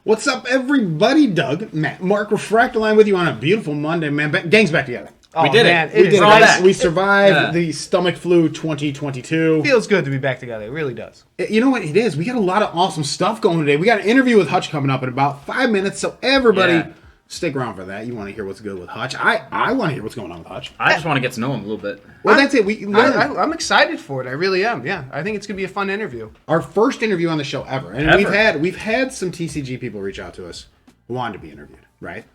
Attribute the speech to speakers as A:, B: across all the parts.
A: What's up, everybody? Doug, Matt, Mark, Refractor Line with you on a beautiful Monday, man. Gang's back together.
B: We did it.
A: We did it. We survived the stomach flu 2022.
B: Feels good to be back together. It really does.
A: You know what it is? We got a lot of awesome stuff going today. We got an interview with Hutch coming up in about 5 minutes, so everybody stick around for that. You want to hear what's good with Hutch. I want to hear what's going on with Hutch.
C: I just want to get to know him a little bit.
A: Well, that's it.
B: I'm excited for it. I really am. Yeah, I think it's gonna be a fun interview.
A: Our first interview on the show ever, and we've had some TCG people reach out to us who wanted to be interviewed. Right?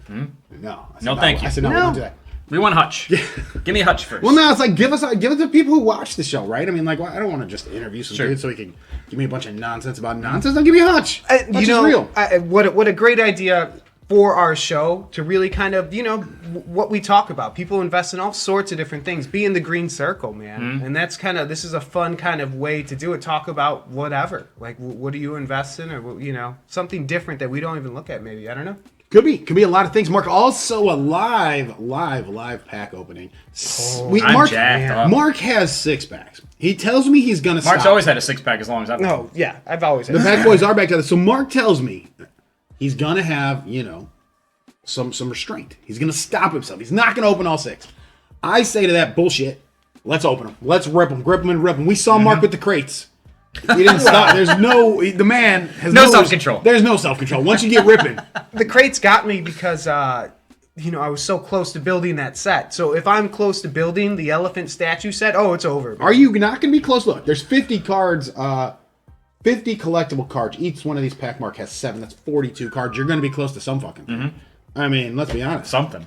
A: No.
C: Thank you.
A: I said no. We don't do that.
C: We want Hutch. Give me Hutch first.
A: Well, no, it's like give it to the people who watch the show, right? I mean, like, I don't want to just interview some dude so he can give me a bunch of nonsense about nonsense. Don't give me Hutch. Hutch is real.
B: What a great idea for our show to really kind of, what we talk about. People invest in all sorts of different things. Be in the green circle, man. And that's this is a fun kind of way to do it. Talk about whatever. Like, what do you invest in, or something different that we don't even look at. Maybe, I don't know.
A: Could be a lot of things. Mark, also a live pack opening.
C: I'm jacked up.
A: Mark has 6-packs. He tells me he's gonna.
C: Mark's always had a 6-pack as long as I've been.
B: No, yeah, I've always had.
A: The pack boys are back together. So Mark tells me he's gonna have some restraint. He's gonna stop himself. He's not gonna open all 6. I say to that bullshit. Let's open them. Let's rip them. Grip them and rip them. We saw Mark with the crates. He didn't stop. The man has
C: no self-control.
A: There's no self-control. Once you get ripping.
B: The crates got me because, I was so close to building that set. So if I'm close to building the elephant statue set, it's over.
A: Are you not going to be close? Look, there's 50 cards, 50 collectible cards. Each one of these pack mark has 7. That's 42 cards. You're going to be close to some fucking thing. I mean, let's be honest.
C: Something.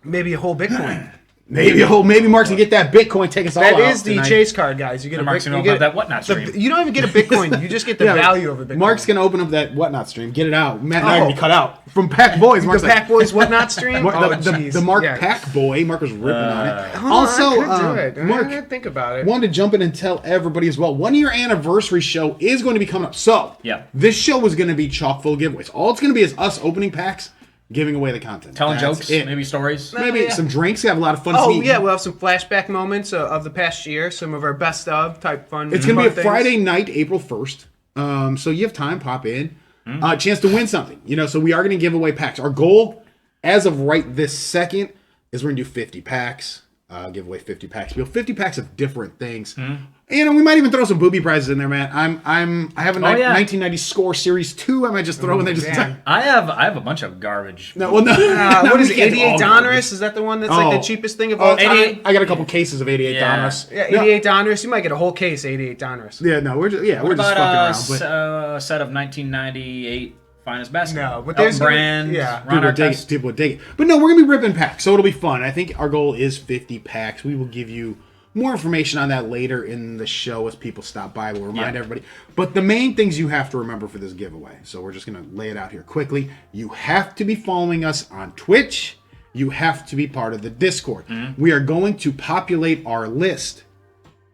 B: Maybe a whole Bitcoin.
A: Maybe Mark's gonna get that Bitcoin, take us all out.
B: That is the chase card, guys. You get
C: Mark's gonna open up that whatnot stream.
B: You don't even get a Bitcoin. You just get the value of a Bitcoin.
A: Mark's gonna open up that whatnot stream. Get it out. Matt and I are gonna be cut out from Pack Boys.
B: The Pack Boys whatnot stream.
A: The Mark Pack Boy. Mark was ripping on it. Also,
B: Mark, I didn't think about it.
A: Wanted to jump in and tell everybody as well. 1-year anniversary show is going to be coming up. So this show is going to be chock full of giveaways. All it's going to be is us opening packs, giving away the content.
C: Telling jokes, maybe stories.
A: Maybe some drinks. We have a lot of fun.
B: We'll have some flashback moments of the past year. Some of our best of type fun.
A: It's going to be a Friday night, April 1st. So you have time, pop in. Chance to win something. So we are going to give away packs. Our goal, as of right this second, is we're going to do 50 packs. Give away 50 packs. 50 packs of different things. We might even throw some booby prizes in there, man. I have a 1990 Score Series 2. I might just throw in there.
C: I have a bunch of garbage.
B: What is it? 88 Donruss? Is that the one that's like the cheapest thing of all time?
A: I got a couple cases of 88 Donruss.
B: Yeah, 88 Donruss. You might get a whole case of 88 Donruss.
A: Yeah, no, we're just fucking around.
C: A set of 1998 finest basketball.
B: No, but there's
C: brand.
A: People would dig it. But no, we're gonna be ripping packs, so it'll be fun. I think our goal is 50 packs. We will give you more information on that later in the show as people stop by. We'll remind everybody. But the main things you have to remember for this giveaway. So we're just going to lay it out here quickly. You have to be following us on Twitch. You have to be part of the Discord. We are going to populate our list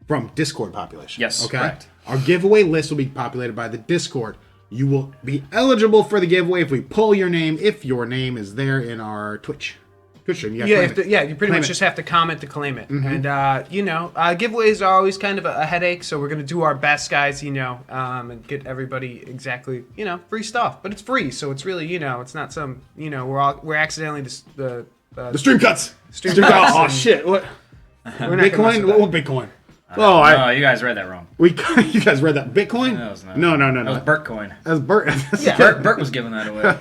A: from Discord population.
C: Yes,
A: okay?
C: correct.
A: Our giveaway list will be populated by the Discord. You will be eligible for the giveaway if we pull your name, if your name is there in our Twitch.
B: You pretty much just have to comment to claim it. And, giveaways are always kind of a headache, so we're going to do our best, guys, and get everybody exactly, free stuff. But it's free, so it's really, it's not some, we're accidentally the
A: stream cuts.
B: Stream cuts.
A: Oh, shit. What? Bitcoin? What Bitcoin?
C: You guys read that wrong.
A: You guys read that Bitcoin?
C: That was not.
A: No.
C: That was Bertcoin.
A: That was Bert.
C: Bert was giving that away.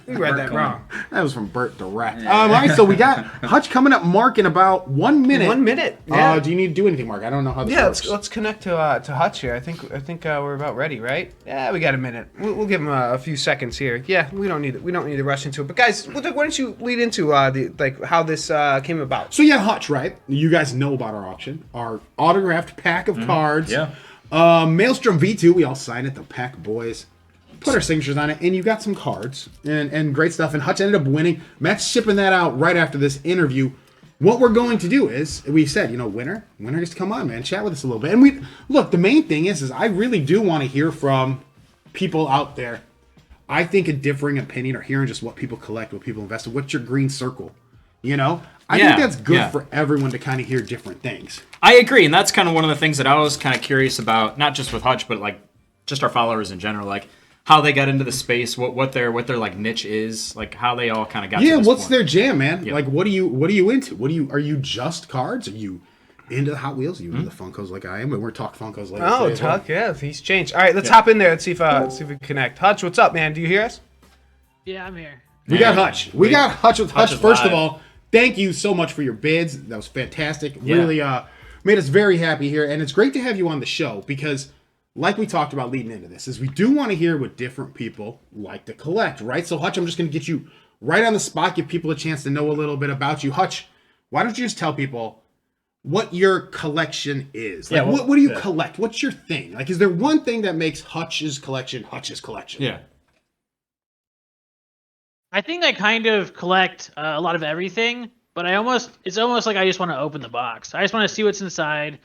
B: You read that wrong.
A: That was from Bert direct. All right, so we got Hutch coming up, Mark, in about 1 minute.
B: 1 minute. Yeah.
A: Do you need to do anything, Mark? I don't know how this works.
B: Let's connect to Hutch here. I think we're about ready, right? Yeah, we got a minute. We'll give him a few seconds here. Yeah, we don't need to rush into it. But guys, why don't you lead into how this came about?
A: So Hutch, right? You guys know about our auction, our autographed pack of cards.
C: Yeah.
A: Maelstrom V2. We all signed it. The Pack Boys. Put our signatures on it, and you got some cards and great stuff. And Hutch ended up winning. Matt's shipping that out right after this interview. What we're going to do is, we said, winner gets to come on, man, chat with us a little bit. And the main thing is I really do want to hear from people out there. I think a differing opinion or hearing just what people collect, what people invest in. What's your green circle? I think that's good for everyone to kind of hear different things.
C: I agree, and that's kind of one of the things that I was kind of curious about, not just with Hutch, but like just our followers in general. Like, how they got into the space, what their like niche is, like how they all kind of got.
A: Yeah,
C: to this
A: what's
C: point.
A: their jam, man?
C: Yeah.
A: Like, what are you into? Are you just cards? Are you into the Hot Wheels? Are you into the Funkos like I am? And we're talking Funkos later.
B: Oh,
A: today as well.
B: Tuck, yeah, he's changed. All right, let's hop in there. Let's see if we connect. Hutch, what's up, man? Do you hear us?
D: Yeah, I'm here.
A: We got Hutch. We got Hutch with Hutch.
C: is
A: First of
C: live.
A: all, thank you so much for your bids. That was fantastic.
C: Yeah.
A: Really made us very happy here. And it's great to have you on the show because, like we talked about leading into this, is we do want to hear what different people like to collect, right? So, Hutch, I'm just going to get you right on the spot, give people a chance to know a little bit about you. Hutch, why don't you just tell people what your collection is? Like,
C: Yeah, well,
A: what do you
C: yeah.
A: collect? What's your thing? Like, is there one thing that makes Hutch's collection Hutch's collection?
C: Yeah.
D: I think I kind of collect a lot of everything, but it's almost like I just want to open the box. I just want to see what's inside,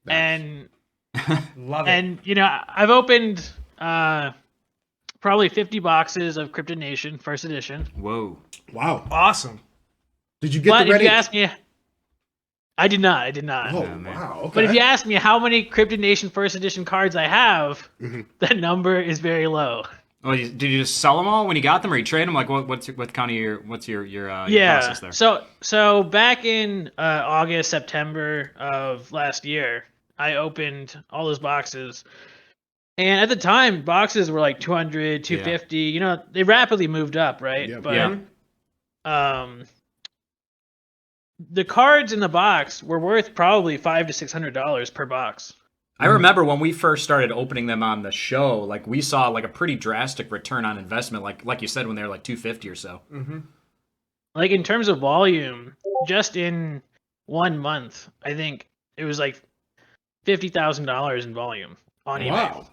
D: and
B: Love it.
D: and I've opened probably 50 boxes of Cryptid Nation First Edition.
C: Whoa.
A: Wow.
B: Awesome.
A: Did you get
D: But
A: the
D: if
A: ready?
D: you ask me, I did not. I did not.
A: Oh,
C: man.
A: wow. Okay.
D: But if you ask me how many Cryptid Nation First Edition cards I have, that number is very low.
C: Oh, did you just sell them all when you got them, or you trade them? Like, what's your
D: Yeah.
C: process there?
D: So back in August, September of last year, I opened all those boxes. And at the time, boxes were like 200, 250. They rapidly moved up, right?
A: Yep.
D: But the cards in the box were worth probably $500 to $600 per box.
C: I remember when we first started opening them on the show, like we saw like a pretty drastic return on investment, like you said, when they were like 250 or so.
D: Like in terms of volume, just in 1 month, I think it was like $50,000 in volume on eBay.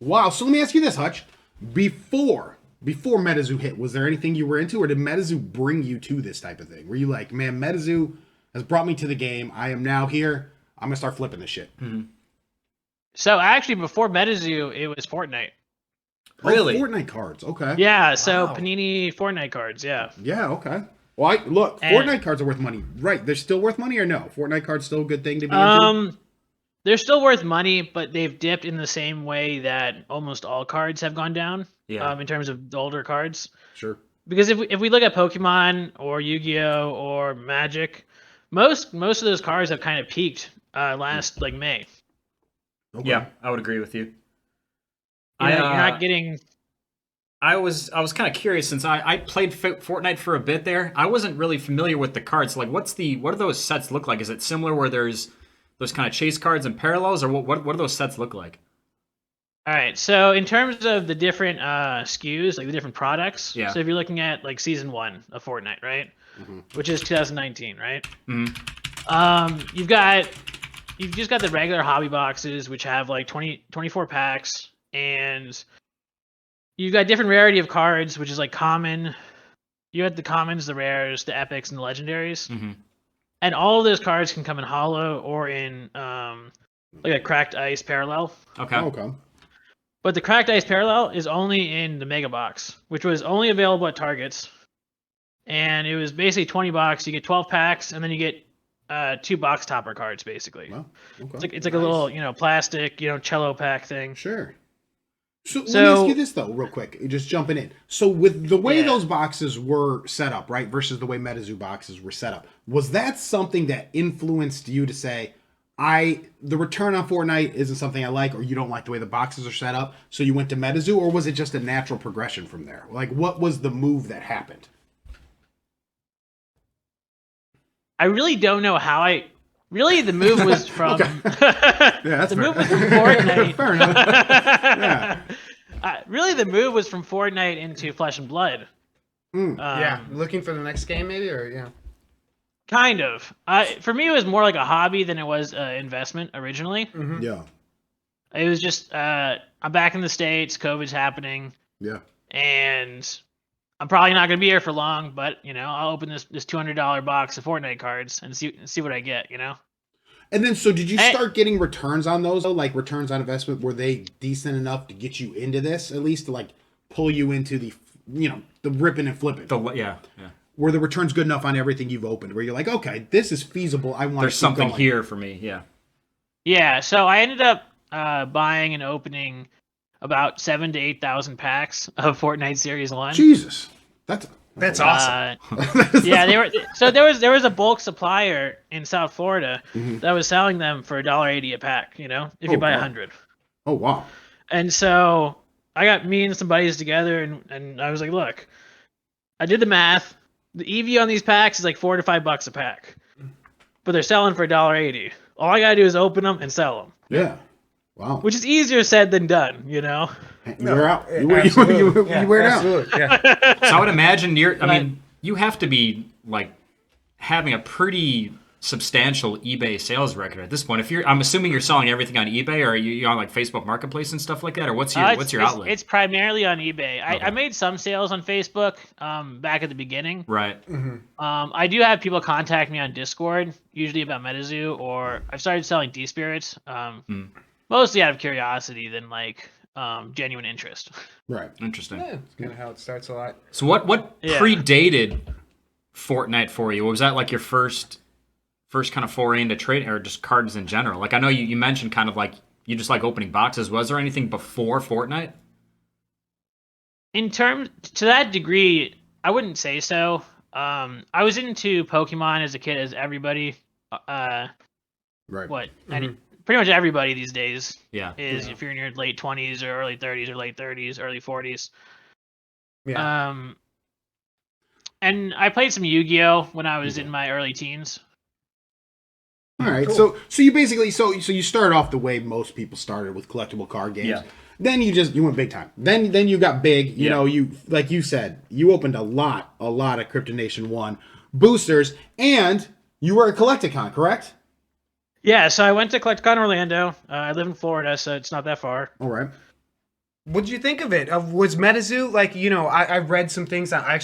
A: Wow. So let me ask you this, Hutch. Before MetaZoo hit, was there anything you were into, or did MetaZoo bring you to this type of thing? Were you like, man, MetaZoo has brought me to the game. I am now here. I'm going to start flipping this shit.
D: So actually, before MetaZoo, it was Fortnite.
C: Really?
A: Oh, Fortnite cards. Okay.
D: Yeah, so Panini Fortnite cards, yeah.
A: Yeah, okay. Well, Fortnite cards are worth money. Right. They're still worth money or no? Fortnite cards still a good thing to be into?
D: They're still worth money, but they've dipped in the same way that almost all cards have gone down.
C: Yeah.
D: In terms of the older cards.
A: Sure.
D: Because if we look at Pokemon or Yu-Gi-Oh or Magic, most of those cards have kind of peaked last like May.
A: Okay.
C: Yeah, I would agree with you.
D: You're not getting.
C: I was kind of curious since I played Fortnite for a bit there. I wasn't really familiar with the cards. Like, what do those sets look like? Is it similar where there's those kind of chase cards and parallels, or what do those sets look like?
D: All right, so in terms of the different SKUs, like the different products,
C: Yeah.
D: so if you're looking at like Season 1 of Fortnite, right, which is 2019, right, you've just got the regular hobby boxes, which have like 24 packs, and you've got different rarity of cards, which is like common. You have the commons, the rares, the epics, and the legendaries, and all of those cards can come in holo or in like a cracked ice parallel.
C: Okay.
A: Okay.
D: But the Cracked Ice Parallel is only in the Mega Box, which was only available at Targets. And it was basically $20. You get 12 packs, and then you get 2 box topper cards, basically.
A: Well, okay.
D: It's like a little, plastic, cello pack thing.
A: Sure. So let me ask you this, though, real quick. Just jumping in. So with the way those boxes were set up, right, versus the way MetaZoo boxes were set up, was that something that influenced you to say, the return on Fortnite isn't something I like, or you don't like the way the boxes are set up, so you went to MetaZoo, or was it just a natural progression from there? Like, what was the move that happened?
D: I really don't know how Really, the move was from...
A: Yeah, that's
D: the
A: fair.
D: move was from Fortnite.
A: Fair enough. Yeah.
D: Really, the move was from Fortnite into Flesh and Blood.
B: Yeah, looking for the next game, maybe, or yeah.
D: Kind of. For me, it was more like a hobby than it was an investment originally.
A: Yeah.
D: It was just I'm back in the States, COVID's happening,
A: Yeah.
D: and I'm probably not going to be here for long, but I'll open this $200 box of Fortnite cards and see what I get,
A: And then, so did you start getting returns on those, though? Like, returns on investment, were they decent enough to get you into this, at least to, like, pull you into the, the ripping and flipping?
C: Yeah.
A: Were the returns good enough on everything you've opened, where you're like, okay, this is feasible, I want
C: There's
A: to keep
C: something
A: going.
C: here for me, yeah.
D: Yeah, so I ended up buying and opening about 7,000 to 8,000 packs of Fortnite Series 1.
A: Jesus,
B: That's awesome.
D: Yeah, they were. So there was a bulk supplier in South Florida that was selling them for $1.80 a pack. You know, if you buy 100.
A: Oh wow.
D: And so I got me and some buddies together, and I was like, look, I did the math. The EV on these packs is like $4 to $5 a pack, but they're selling for $1.80. All I gotta do is open them and sell them.
A: Yeah. Wow.
D: Which is easier said than done, you know.
A: You're out. You wear it out.
B: Yeah.
C: So I would imagine you have to be like having a pretty substantial eBay sales record at this point. I'm assuming you're selling everything on eBay, or are you on like Facebook Marketplace and stuff like that, or what's your outlet?
D: It's primarily on eBay. Okay. I made some sales on Facebook back at the beginning.
C: Right.
D: I do have people contact me on Discord, usually about MetaZoo, or I've started selling D-Spirits, mostly out of curiosity than like genuine interest.
A: Right.
C: Interesting.
B: Yeah, that's kind of how it starts a lot.
C: So what predated Fortnite for you? Was that like your first kind of foray into trade, or just cards in general? Like I know you mentioned kind of like you just like opening boxes. Was there anything before Fortnite?
D: In terms to that degree, I wouldn't say so. I was into Pokemon as a kid, as everybody.
A: Right.
D: Pretty much everybody these days.
C: Yeah.
D: If you're in your late 20s or early 30s or late 30s, early 40s.
B: Yeah.
D: And I played some Yu-Gi-Oh when I was in my early teens.
A: All right. Cool. So you basically so you started off the way most people started, with collectible card games.
C: Yeah.
A: Then you went big time. Then you got big. You know, you like you said, you opened a lot of Crypto Nation 1 boosters, and you were a Collecticon, correct?
D: Yeah, so I went to Collecticon Orlando. I live in Florida, so it's not that far.
A: All right.
B: What did you think of it? Was MetaZoo, like, you know, I read some things. I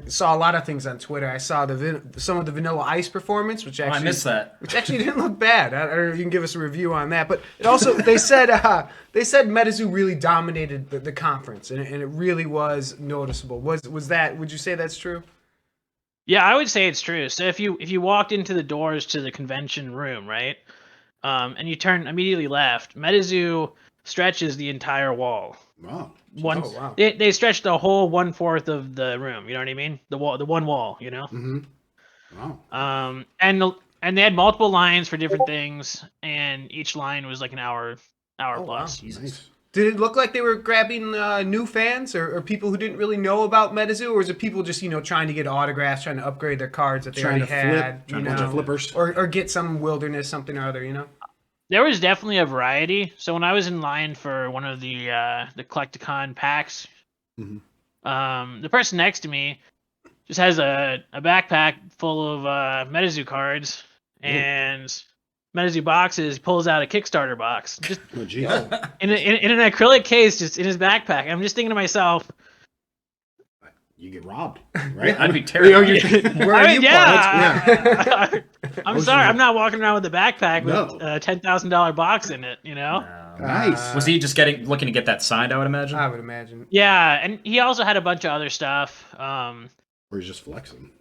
B: saw a lot of things on Twitter. I saw some of the Vanilla Ice performance, which actually...
C: I missed that.
B: Which actually didn't look bad. I don't know if you can give us a review on that. But it also, they said MetaZoo really dominated the conference, and it really was noticeable. Was that, would you say that's true?
D: Yeah, I would say it's true. So if you walked into the doors to the convention room, right, and you turn immediately left, MetaZoo stretches the entire wall.
A: Wow.
B: Wow.
D: They stretched the whole 1/4 of the room. You know what I mean? The one wall. You know.
A: Mm-hmm. Wow.
D: And they had multiple lines for different things, and each line was like an hour plus.
B: Wow. Nice. Did it look like they were grabbing new fans or people who didn't really know about MetaZoo, or was it people just, you know, trying to get autographs, trying to upgrade their cards that they already had,
A: trying to flippers,
B: or get some wilderness something or other, you know?
D: There was definitely a variety. So when I was in line for one of the Collecticon packs, the person next to me just has a backpack full of MetaZoo cards and MetaZoo boxes. Pulls out a Kickstarter box, just in an acrylic case, just in his backpack. I'm just thinking to myself,
A: you get robbed, right?
C: I'd be terrified.
D: I'm sorry, I'm not walking around with a backpack with a $10,000 box in it, you know?
A: Nice.
C: Was he just looking to get that signed, I would imagine?
B: I would imagine.
D: Yeah, and he also had a bunch of other stuff.
A: Or he's just flexing.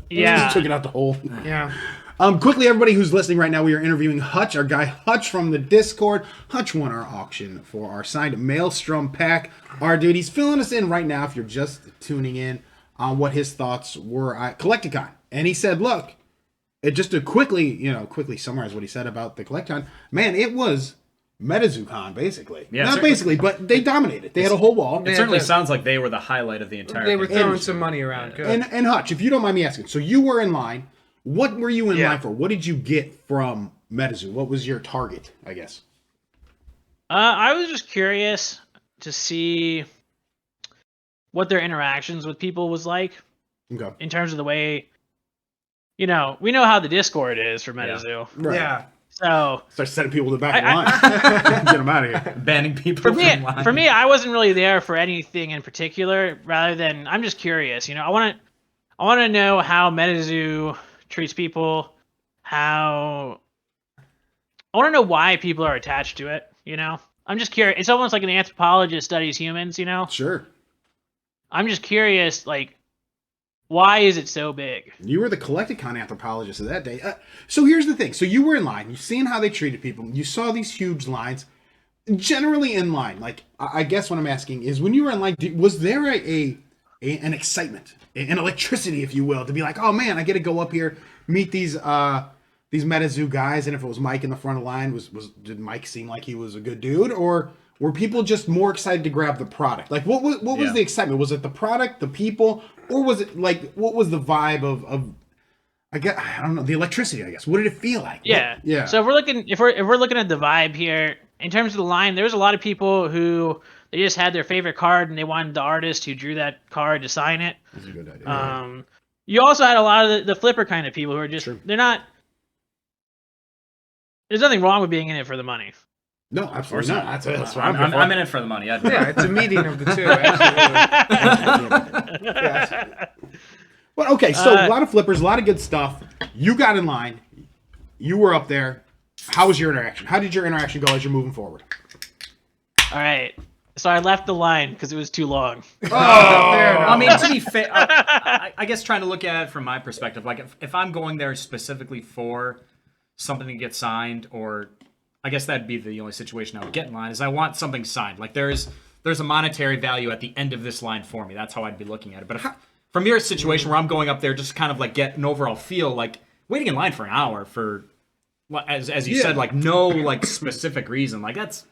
D: Yeah.
A: He just took it out the hole.
B: Yeah.
A: Quickly, everybody who's listening right now, we are interviewing Hutch, our guy Hutch from the Discord. Hutch won our auction for our signed Maelstrom pack. Our dude, he's filling us in right now, if you're just tuning in, on what his thoughts were at Collecticon. And he said, look, just to quickly summarize what he said about the Collecticon, man, it was MetaZooCon, basically. Yeah, not basically, but they dominated. They had a whole wall.
C: It certainly sounds like they were the highlight of the entire
B: They were throwing some money around. Good.
A: And Hutch, if you don't mind me asking, so you were in line. What were you in line for? What did you get from MetaZoo? What was your target, I guess?
D: I was just curious to see what their interactions with people was like.
A: Okay.
D: In terms of the way, you know, we know how the Discord is for MetaZoo.
A: Yeah. Right.
B: Yeah.
D: So
A: start sending people to the back of the line. Get them out of here.
C: Banning people from line.
D: For me, I wasn't really there for anything in particular. Rather than, I'm just curious. You know, I want to know how MetaZoo treats people. I want to know why people are attached to it. You know, I'm just curious. It's almost like an anthropologist studies humans. You know.
A: Sure.
D: I'm just curious, like, why is it so big?
A: You were the Collecticon anthropologist of that day. So here's the thing. So you were in line. You've seen how they treated people. You saw these huge lines. generally in line, like I guess what I'm asking is, when you were in line, was there an excitement, an electricity, if you will, to be like, oh man, I get to go up here, meet these MetaZoo guys, and if it was Mike in the front of the line, did Mike seem like he was a good dude, or were people just more excited to grab the product? Like, what was the excitement? Was it the product, the people, or was it like, what was the vibe of I don't know, the electricity, I guess. What did it feel like?
D: Yeah. So if we're looking at the vibe here, in terms of the line, there was a lot of people who they just had their favorite card and they wanted the artist who drew that card to sign it.
A: That's a good idea.
D: You also had a lot of the flipper kind of people who are just they're not. There's nothing wrong with being in it for the money.
A: No, absolutely not. That's what
C: I'm in it for the money.
B: Yeah, it's a meeting of the two. Absolutely.
A: Yeah. Well, okay, so a lot of flippers, a lot of good stuff. You got in line. You were up there. How was your interaction? How did your interaction go as you're moving forward?
D: All right. So I left the line because it was too long.
A: Oh, fair enough.
C: I mean, to be fair, I guess trying to look at it from my perspective, like if I'm going there specifically for something to get signed, or I guess that'd be the only situation I would get in line, is I want something signed. Like there's a monetary value at the end of this line for me. That's how I'd be looking at it. But if, from your situation where I'm going up there just kind of like get an overall feel, like waiting in line for an hour for, as you said, like no like specific reason, like that's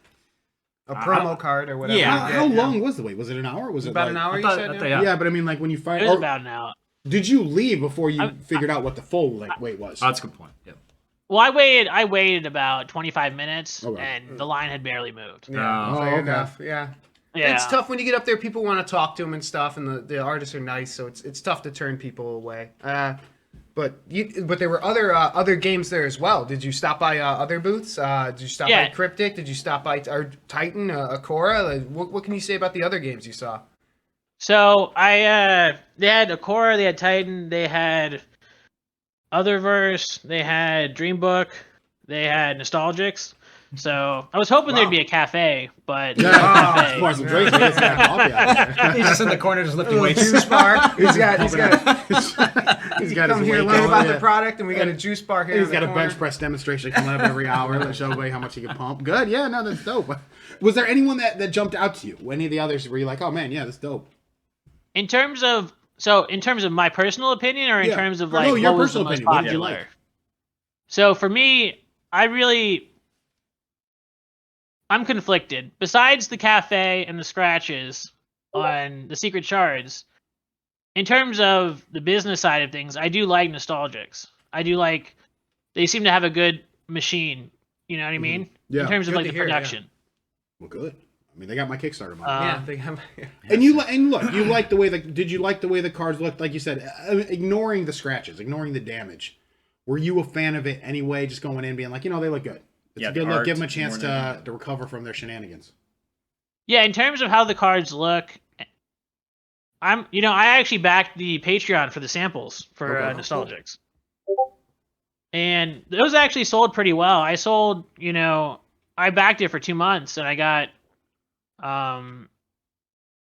B: a promo card or whatever.
C: Yeah.
A: How long was the wait? Was it an hour? Was it
B: About
A: like,
B: an hour, you said?
A: Yeah, but I mean, like when you find,
D: It was about an hour.
A: did you leave before you figured out what the full wait was?
C: that's a good point. Yeah.
D: Well, I waited about 25 minutes, and the line had barely moved.
B: Yeah,
A: Oh,
B: fair
A: okay.
B: enough. Yeah.
D: Yeah.
B: It's tough when you get up there. People want to talk to them and stuff, and the artists are nice, so it's tough to turn people away. But there were other games there as well. Did you stop by other booths? Did you stop by Cryptic? Did you stop by Titan, Akora? Like, what can you say about the other games you saw?
D: So they had Akora, they had Titan, they had Otherverse, they had Dreambook, they had Nostalgics. So I was hoping there'd be a cafe, but no cafe.
A: Of course, some drinks. We just had coffee out there.
C: He's just in the corner just lifting weights.
B: Juice bar. He's got
A: Come
B: here, learn about the product, and we got a juice bar here.
A: He's got a bench press demonstration coming up every hour to show everybody how much he can pump. Good, yeah, no, that's dope. Was there anyone that jumped out to you? Any of the others where you're like, oh man, yeah, that's dope?
D: In terms of my personal opinion, or in terms of like
A: your
D: what was the
A: personal
D: most
A: opinion, what did you
D: popular?
A: like?
D: So for me, I'm conflicted. Besides the cafe and the scratches on the secret shards, in terms of the business side of things, I do like Nostalgics. I do like, they seem to have a good machine. You know what I mean?
A: Yeah.
D: In terms of
B: Good
D: like
B: to
D: the
B: hear,
D: production.
A: Well, good. I mean, they got my Kickstarter money.
B: Yeah, they have.
A: And look, you like the way did you like the way the cards looked? Like you said, ignoring the scratches, ignoring the damage. Were you a fan of it anyway? Just going in being like, they look good. It's a good look. Give them a chance to recover from their shenanigans.
D: Yeah, in terms of how the cards look, I actually backed the Patreon for the samples for Nostalgics. And those actually sold pretty well. I sold, I backed it for 2 months, and I got, I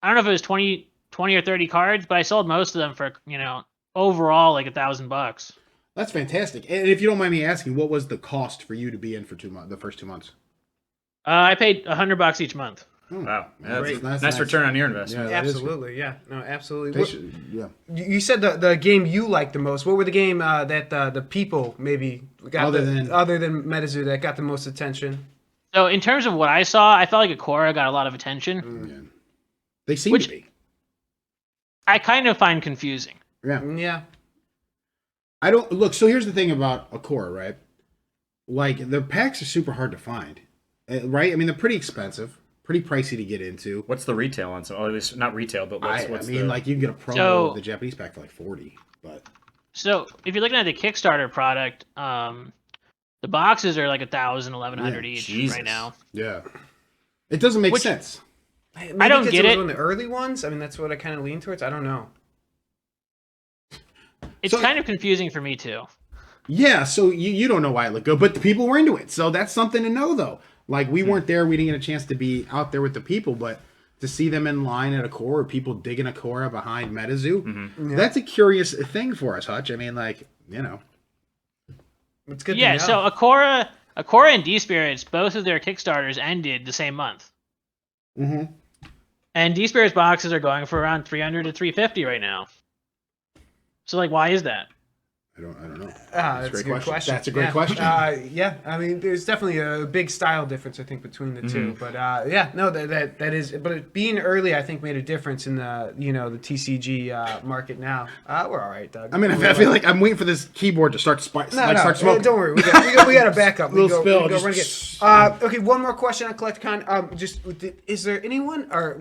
D: don't know if it was 20 or 30 cards, but I sold most of them for, overall like $1,000.
A: That's fantastic. And if you don't mind me asking, what was the cost for you to be in for 2 months, the first 2 months?
D: I paid $100 each month.
A: Oh,
C: Wow,
A: that's
C: nice return on your investment.
A: Yeah,
B: Absolutely, yeah. No, absolutely.
A: Yeah.
B: You said the game you liked the most. What were the game that the people maybe got other than MetaZoo that got the most attention?
D: So in terms of what I saw, I felt like Akora got a lot of attention.
A: Yeah. They seem to be.
D: I kind of find confusing.
A: Yeah.
B: Yeah.
A: I don't look. So here's the thing about Akora, right? Like the packs are super hard to find, right? I mean, they're pretty expensive, pretty pricey to get into.
C: What's the retail on? So, at least not retail, but what's
A: like you can get a promo of the Japanese pack for like 40. But
D: so if you're looking at the Kickstarter product, the boxes are like 1,000, 1,100 each right now.
A: Yeah, it doesn't make sense.
B: Maybe
D: I don't get it.
B: One of the early ones. I mean, that's what I kind of lean towards. I don't know.
D: It's kind of confusing for me too.
A: Yeah, so you don't know why it looked good, but the people were into it. So that's something to know, though. Like, we weren't there. We didn't get a chance to be out there with the people, but to see them in line at Akora, people digging Akora behind MetaZoo, that's a curious thing for us, Hutch. I mean, like,
B: It's good
D: Yeah,
B: to know.
D: so Akora Akora and D-Spirits, both of their Kickstarters ended the same month.
A: Mm-hmm.
D: And D-Spirits boxes are going for around $300 to $350 right now. So, like, why is that?
A: I don't know.
B: That's a good question.
A: That's a great question.
B: Yeah, I mean, there's definitely a big style difference, I think, between the two. But yeah, no, that is. But being early, I think, made a difference in the the TCG market now. We're all right, Doug.
A: I mean, I feel like I'm waiting for this keyboard to start start smoking.
B: Don't worry, we got a backup.
A: Little spill.
B: We go run again. Okay, one more question on Collecticon. Just is there anyone, or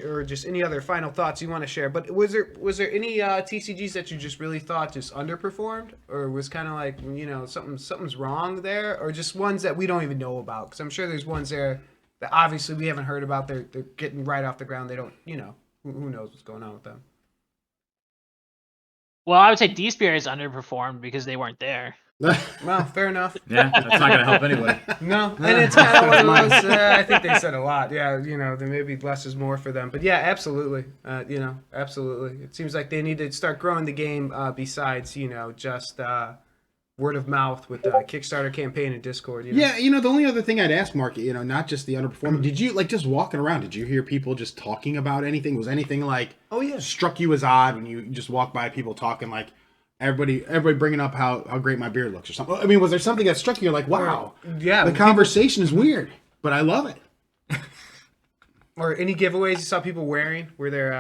B: or just any other final thoughts you want to share? But was there any TCGs that you just really thought just underperformed, or was kind of like something's wrong there, or just ones that we don't even know about? Because I'm sure there's ones there that obviously we haven't heard about. They're getting right off the ground. They don't, who knows what's going on with them.
D: Well, I would say D-Spirits underperformed because they weren't there.
B: Well, fair enough.
C: Yeah, that's not going to help anybody.
B: No, and it's kind of one of those. I think they said a lot. Yeah, there may be less is more for them. But yeah, absolutely. Absolutely. It seems like they need to start growing the game besides, just word of mouth with the Kickstarter campaign and Discord.
A: Yeah, the only other thing I'd ask, Mark, not just the underperforming. Did you just walking around? Did you hear people just talking about anything? Was anything like struck you as odd when you just walk by people talking like? Everybody bringing up how great my beard looks or something. I mean, was there something that struck you? You're like, wow, the conversation is weird, but I love it.
B: Or any giveaways you saw people wearing? Were there,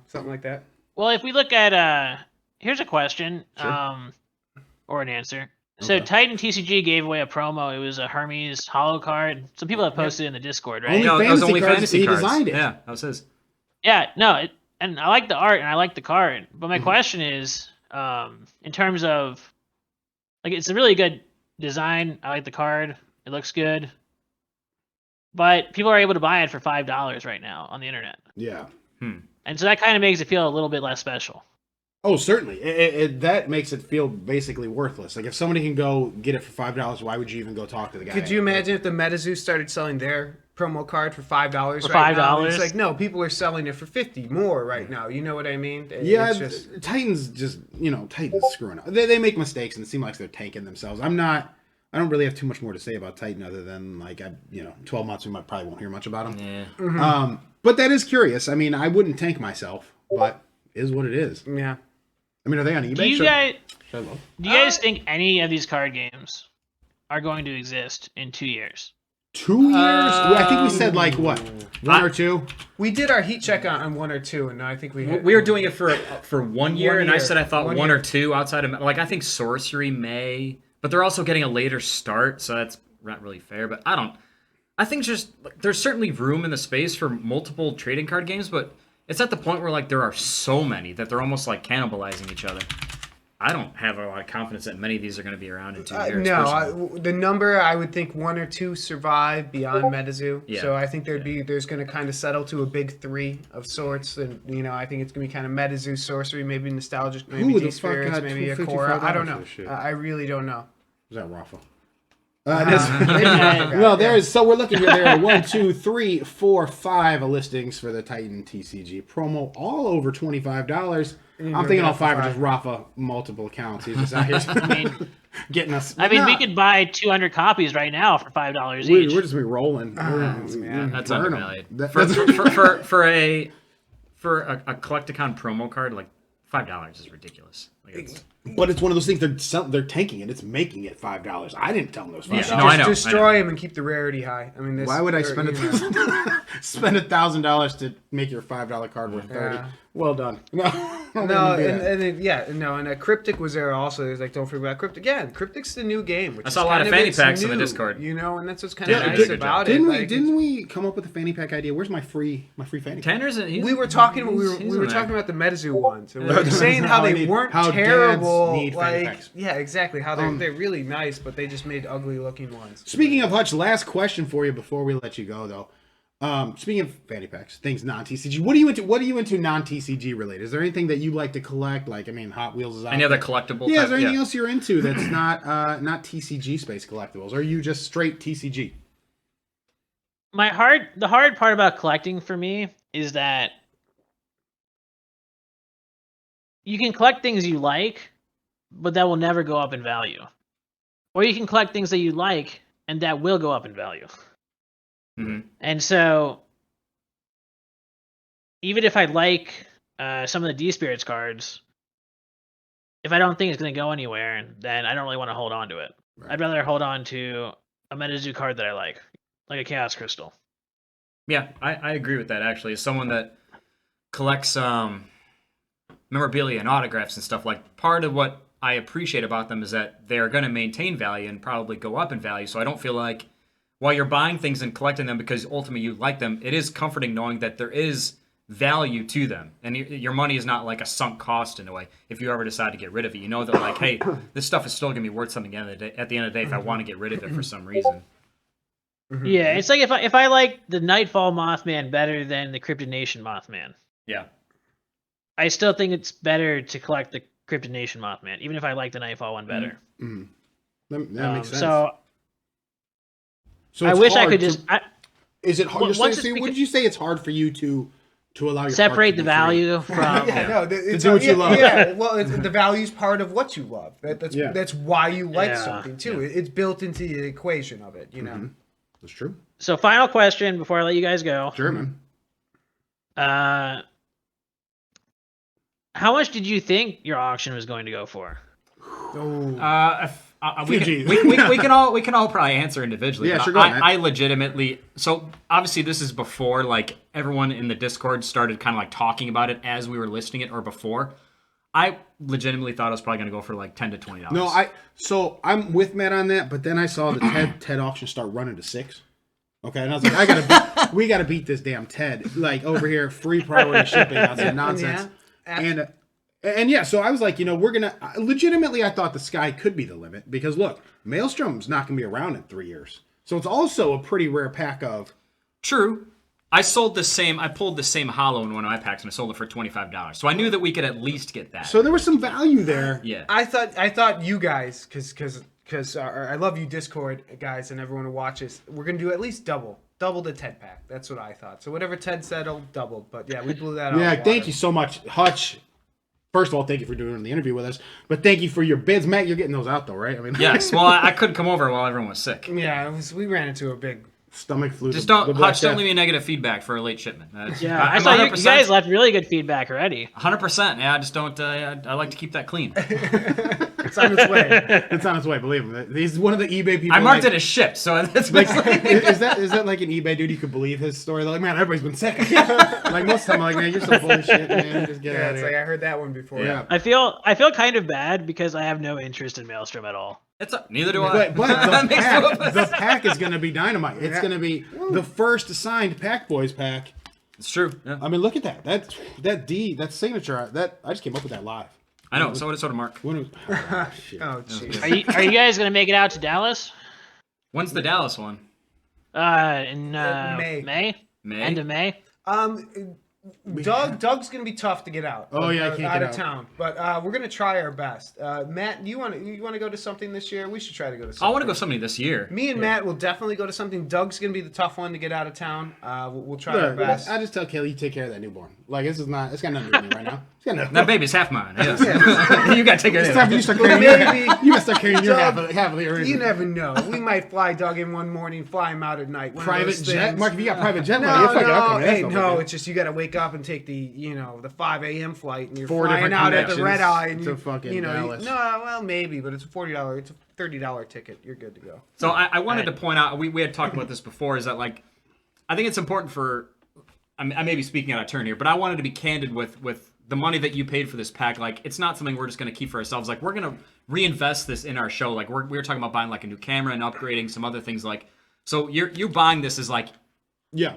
B: something like that?
D: Well, if we look at, here's a question,
A: Sure.
D: or an answer. So Titan TCG gave away a promo. It was a Hermes holo card. Some people have posted in the Discord, right?
A: Only fantasy cards. He designed it.
C: Yeah, that was his.
D: Yeah, no, and I like the art and I like the card. But my question is, in terms of, like, it's a really good design. I like the card. It looks good. But people are able to buy it for $5 right now on the internet.
A: Yeah.
D: And so that kind of makes it feel a little bit less special.
A: Oh, certainly. That makes it feel basically worthless. Like, if somebody can go get it for $5, why would you even go talk to the guy?
B: Could you imagine if the MetaZoo started selling their promo card for $5
D: For
B: right now?
D: $5?
B: It's like, no, people are selling it for $50 more right now. You know what I mean?
A: Yeah, Titan's just, Titan's screwing up. They make mistakes and it seems like they're tanking themselves. I don't really have too much more to say about Titan other than, like, 12 months we probably won't hear much about them.
C: Yeah.
A: But that is curious. I mean, I wouldn't tank myself, but it is what it is.
B: Yeah.
A: I mean, are they on eBay?
D: Do you guys think any of these card games are going to exist in 2 years?
A: 2 years? I think we said, like, what? 1 or 2?
B: We did our heat check on 1 or 2, and I think we
C: were doing it for 1 year, and I said I thought 1
B: year.
C: or 2 outside of, like, I think Sorcery may, but they're also getting a later start, so that's not really fair. But I think just there's certainly room in the space for multiple trading card games, but it's at the point where, like, there are so many that they're almost like cannibalizing each other. I don't have a lot of confidence that many of these are going to be around in 2 years.
B: The number, I would think 1 or 2 survive beyond MetaZoo.
C: Yeah.
B: So I think there's going to kind of settle to a big 3 of sorts, and I think it's going to be kind of MetaZoo, Sorcery, maybe Nostalgic, maybe D-Spirits, maybe Akora. I don't know. I really don't know.
A: Is that Rafa? Well, so we're looking here. There are 1, 2, 3, 4, 5 listings for the Titan TCG promo, all over $25. I'm thinking all 5 are just Rafa multiple accounts. He's just out here getting us.
D: We could buy 200 copies right now for $5 each.
A: We're just be rolling.
C: That's undervalued. For a Collecticon promo card, like $5 is ridiculous.
A: But it's one of those things they're tanking it. It's making it $5. I didn't tell them it was $5.
C: Yeah, no, I know.
B: Destroy them and keep the rarity high. I mean,
A: why would I spend $1,000 to make your $5 card worth $30?
B: Yeah.
A: Well done.
B: And a Cryptic was there also. There's like, don't forget about Cryptic. Yeah, Cryptic's the new game. Which
C: I saw a lot of fanny packs in the Discord.
B: And that's what's kind of nice about it.
A: Didn't we come up with a fanny pack idea? Where's my free fanny pack?
C: Tanner's
B: we were talking about the MetaZoo ones. And we were saying how they weren't terrible.
A: Need fanny packs.
B: Yeah, exactly. How they're really nice, but they just made ugly looking ones.
A: Speaking of Hutch, last question for you before we let you go though. Speaking of fanny packs, things non-TCG. What are you into non-TCG related? Is there anything that you like to collect? Like, I mean, Hot Wheels is out.
C: Any other collectible?
A: Yeah, is there anything else you're into that's not TCG space collectibles? Or are you just straight TCG?
D: The hard part about collecting for me is that you can collect things you like, but that will never go up in value. or you can collect things that you like and that will go up in value.
C: Mm-hmm.
D: And so, even if I like some of the D-Spirits cards, if I don't think it's going to go anywhere, then I don't really want to hold on to it.
A: Right.
D: I'd rather hold on to a MetaZoo card that I like a Chaos Crystal.
C: Yeah, I agree with that, actually. As someone that collects memorabilia and autographs and stuff, like, part of what I appreciate about them is that they're going to maintain value and probably go up in value. So I don't feel like while you're buying things and collecting them because ultimately you like them, it is comforting knowing that there is value to them. And your money is not like a sunk cost in a way. If you ever decide to get rid of it, you know that, like, hey, this stuff is still going to be worth something at the end of the day if I want to get rid of it for some reason.
D: Yeah, it's like if I like the Nightfall Mothman better than the Cryptid Nation Mothman,
C: Yeah.
D: I still think it's better to collect the Cryptid Nation Mothman, even if I like the Nightfall one better.
A: Mm-hmm. That makes sense.
D: So
A: So
D: I
A: it's
D: wish I
A: hard
D: could
A: to-
D: just
A: Is it hard?
D: Once
A: So
D: it's
A: would you say it's hard for you to allow your
D: separate
A: heart to
D: the
A: be free?
D: value from.
B: Yeah, no, it's
A: do what you love.
B: Yeah, well, the value's part of what you love.
A: Yeah.
B: That's why you like
D: Yeah.
B: something too. It's built into the equation of it. You know.
A: That's true.
D: So final question before I let you guys go.
A: Sure, man.
D: How much did you think your auction was going to go for?
C: We
A: Few
C: can all probably answer individually.
A: Yeah,
C: but
A: sure, go ahead, man.
C: I legitimately, so obviously this is before like everyone in the Discord started kind of like talking about it as we were listing it or before. I legitimately thought it was probably going to go for like $10 to $20.
A: No, I'm with Matt on that, but then I saw the TED auction start running to 6. Okay, and I was like, we gotta beat this damn TED. Like over here, free priority shipping on some nonsense.
B: Yeah.
A: And yeah, so I was like, we're gonna legitimately. I thought the sky could be the limit because look, Maelstrom's not gonna be around in 3 years, so it's also a pretty rare pack of.
C: True. I pulled the same hollow in one of my packs and I sold it for $25. So I knew that we could at least get that.
A: So there was some value there.
C: Yeah.
B: I thought you guys, because I love you Discord guys and everyone who watches. We're gonna do at least double the TED pack. That's what I thought. So whatever TED said, I'll double. But yeah, we blew that out.
A: Yeah,
B: of the
A: thank
B: water.
A: you so much, Hutch. First of all, thank you for doing the interview with us. But thank you for your bids, Matt. You're getting those out though, right? I mean,
C: Yes. Well, I couldn't come over while everyone was sick.
B: Yeah, we ran into a big.
A: stomach flu.
C: Just
A: the
C: don't,
A: Black
C: Hutch, don't
A: Death.
C: leave me negative feedback for a late shipment.
D: Yeah, I saw you guys left really good feedback already.
C: 100%. Yeah, I just don't. I like to keep that clean.
B: It's on its way.
A: It's on its way. Believe him. He's one of the eBay people.
C: I marked it as shipped, so that's
A: Like, is that like an eBay dude? You could believe his story. They're like, man, everybody's been sick. Like most of the time, I'm like, man, you're so full of shit, man. Just get
B: Yeah,
A: out
B: it's
A: of
B: like
A: here.
B: I heard that one before.
A: Yeah.
D: I feel kind of bad because I have no interest in Maelstrom at all.
C: Neither do I.
A: But
C: That makes no
A: the pack is going to be dynamite. It's going to be the first signed Pack Boys pack.
C: It's true. Yeah.
A: I mean, look at that. That signature. That I just came up with that live.
C: I know. So did Mark.
A: When it was, oh, shit.
B: Oh, jeez.
D: Are you guys gonna make it out to Dallas?
C: When's the Dallas one?
D: In
B: May.
C: May?
D: End of May.
B: Doug's gonna be tough to get out.
A: Oh, yeah, I can't
B: out
A: get
B: of
A: out.
B: town. But we're gonna try our best. Matt, you want to go to something this year? We should try to go to something.
C: I want to go something this year.
B: Me and Matt will definitely go to something. Doug's gonna be the tough one to get out of town. We'll try our
A: Look,
B: best.
A: I just tell Kelly, you take care of that newborn. Like this is not. It's got nothing to do with me right now. It's got nothing.
C: That baby's half mine. Yes. You got to take care
A: It's
C: of
A: time for
C: it.
A: you to start carrying your
B: maybe-
A: You gotta start carrying your half
B: Doug,
A: of the arena.
B: You never know. We might fly Doug in one morning, fly him out at night. One of
A: Private
B: those
A: jet,
B: things.
A: Mark. If you got private jet money,
B: No,
A: you're fucking
B: no,
A: up.
B: hey, no. It's just you got to wake up and take the the 5 a.m. flight, and you're
A: 4
B: flying
A: different
B: out at the
A: connections
B: red eye, and
A: to fucking
B: no,
A: Dallas.
B: well, maybe, but it's a $40, it's a $30 ticket. You're good to go.
C: So I wanted to point out, we had talked about this before, is that like, I think it's important for, I may be speaking out of turn here, but I wanted to be candid with the money that you paid for this pack. Like, it's not something we're just going to keep for ourselves. Like, we're going to reinvest this in our show. Like, we were talking about buying like a new camera and upgrading some other things. Like, so you buying this is like
A: Yeah.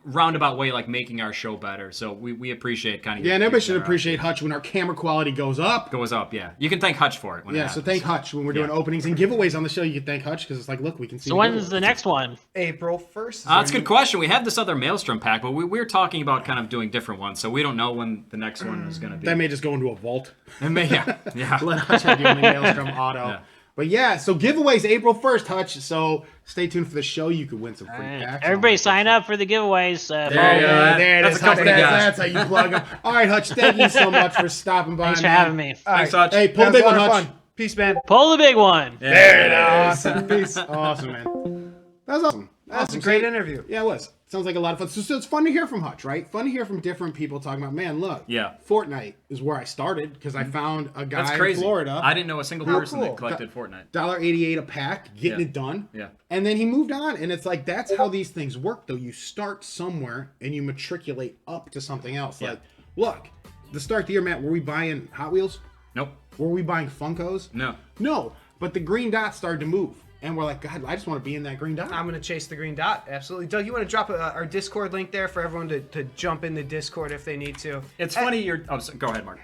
C: roundabout way, like making our show better. So we appreciate kind of.
A: Yeah, and everybody should appreciate Hutch when our camera quality goes up.
C: Goes up, yeah. You can thank Hutch for it. When
A: Yeah,
C: it
A: so
C: happens.
A: thank Hutch when we're doing openings and giveaways on the show. You can thank Hutch because it's like, look, we can see.
D: So when's the next one?
B: April 1st.
C: That's a good question. We have this other Maelstrom pack, but we're talking about kind of doing different ones, so we don't know when the next one is going to be.
A: That may just go into a vault.
C: It may, yeah.
A: Let Hutch have the only Maelstrom auto.
C: Yeah.
A: But yeah, so giveaways April 1st, Hutch. So stay tuned for the show. You could win some free packs.
D: Everybody sign up for the giveaways.
A: There you go. There it
C: That's
A: is.
C: a
A: Hutch.
C: company guy.
A: That's how you plug them. All right, Hutch. Thank you so much for stopping by.
D: Thanks for
A: man.
D: having me.
C: Thanks, Hutch.
A: Hey, pull the
B: That was
A: big
B: a
A: one,
B: lot of
A: Hutch.
B: fun. Peace, man.
D: Pull the big one.
C: There it
A: Awesome, peace. Awesome, man. That was awesome.
B: That's a great interview.
A: Yeah, it was. Sounds like a lot of fun. So it's fun to hear from Hutch, right? Fun to hear from different people talking about, man, look.
C: Yeah.
A: Fortnite is where I started because I found a guy
C: That's crazy.
A: in Florida.
C: I didn't know a single
B: How
C: person
B: cool.
C: that collected Fortnite.
A: $1.88 a pack, getting
C: Yeah.
A: it done.
C: Yeah.
A: And then he moved on. And it's like, that's how these things work, though. You start somewhere and you matriculate up to something else.
C: Yeah.
A: Like, look, the start of the year, Matt, were we buying Hot Wheels?
C: Nope.
A: Were we buying Funkos?
C: No.
A: No. But the green dot started to move. And we're like, God, I just want to be in that green dot.
B: I'm going to chase the green dot. Absolutely. Doug, you want to drop our Discord link there for everyone to jump in the Discord if they need to?
C: It's funny you're... Oh, go ahead, Mark.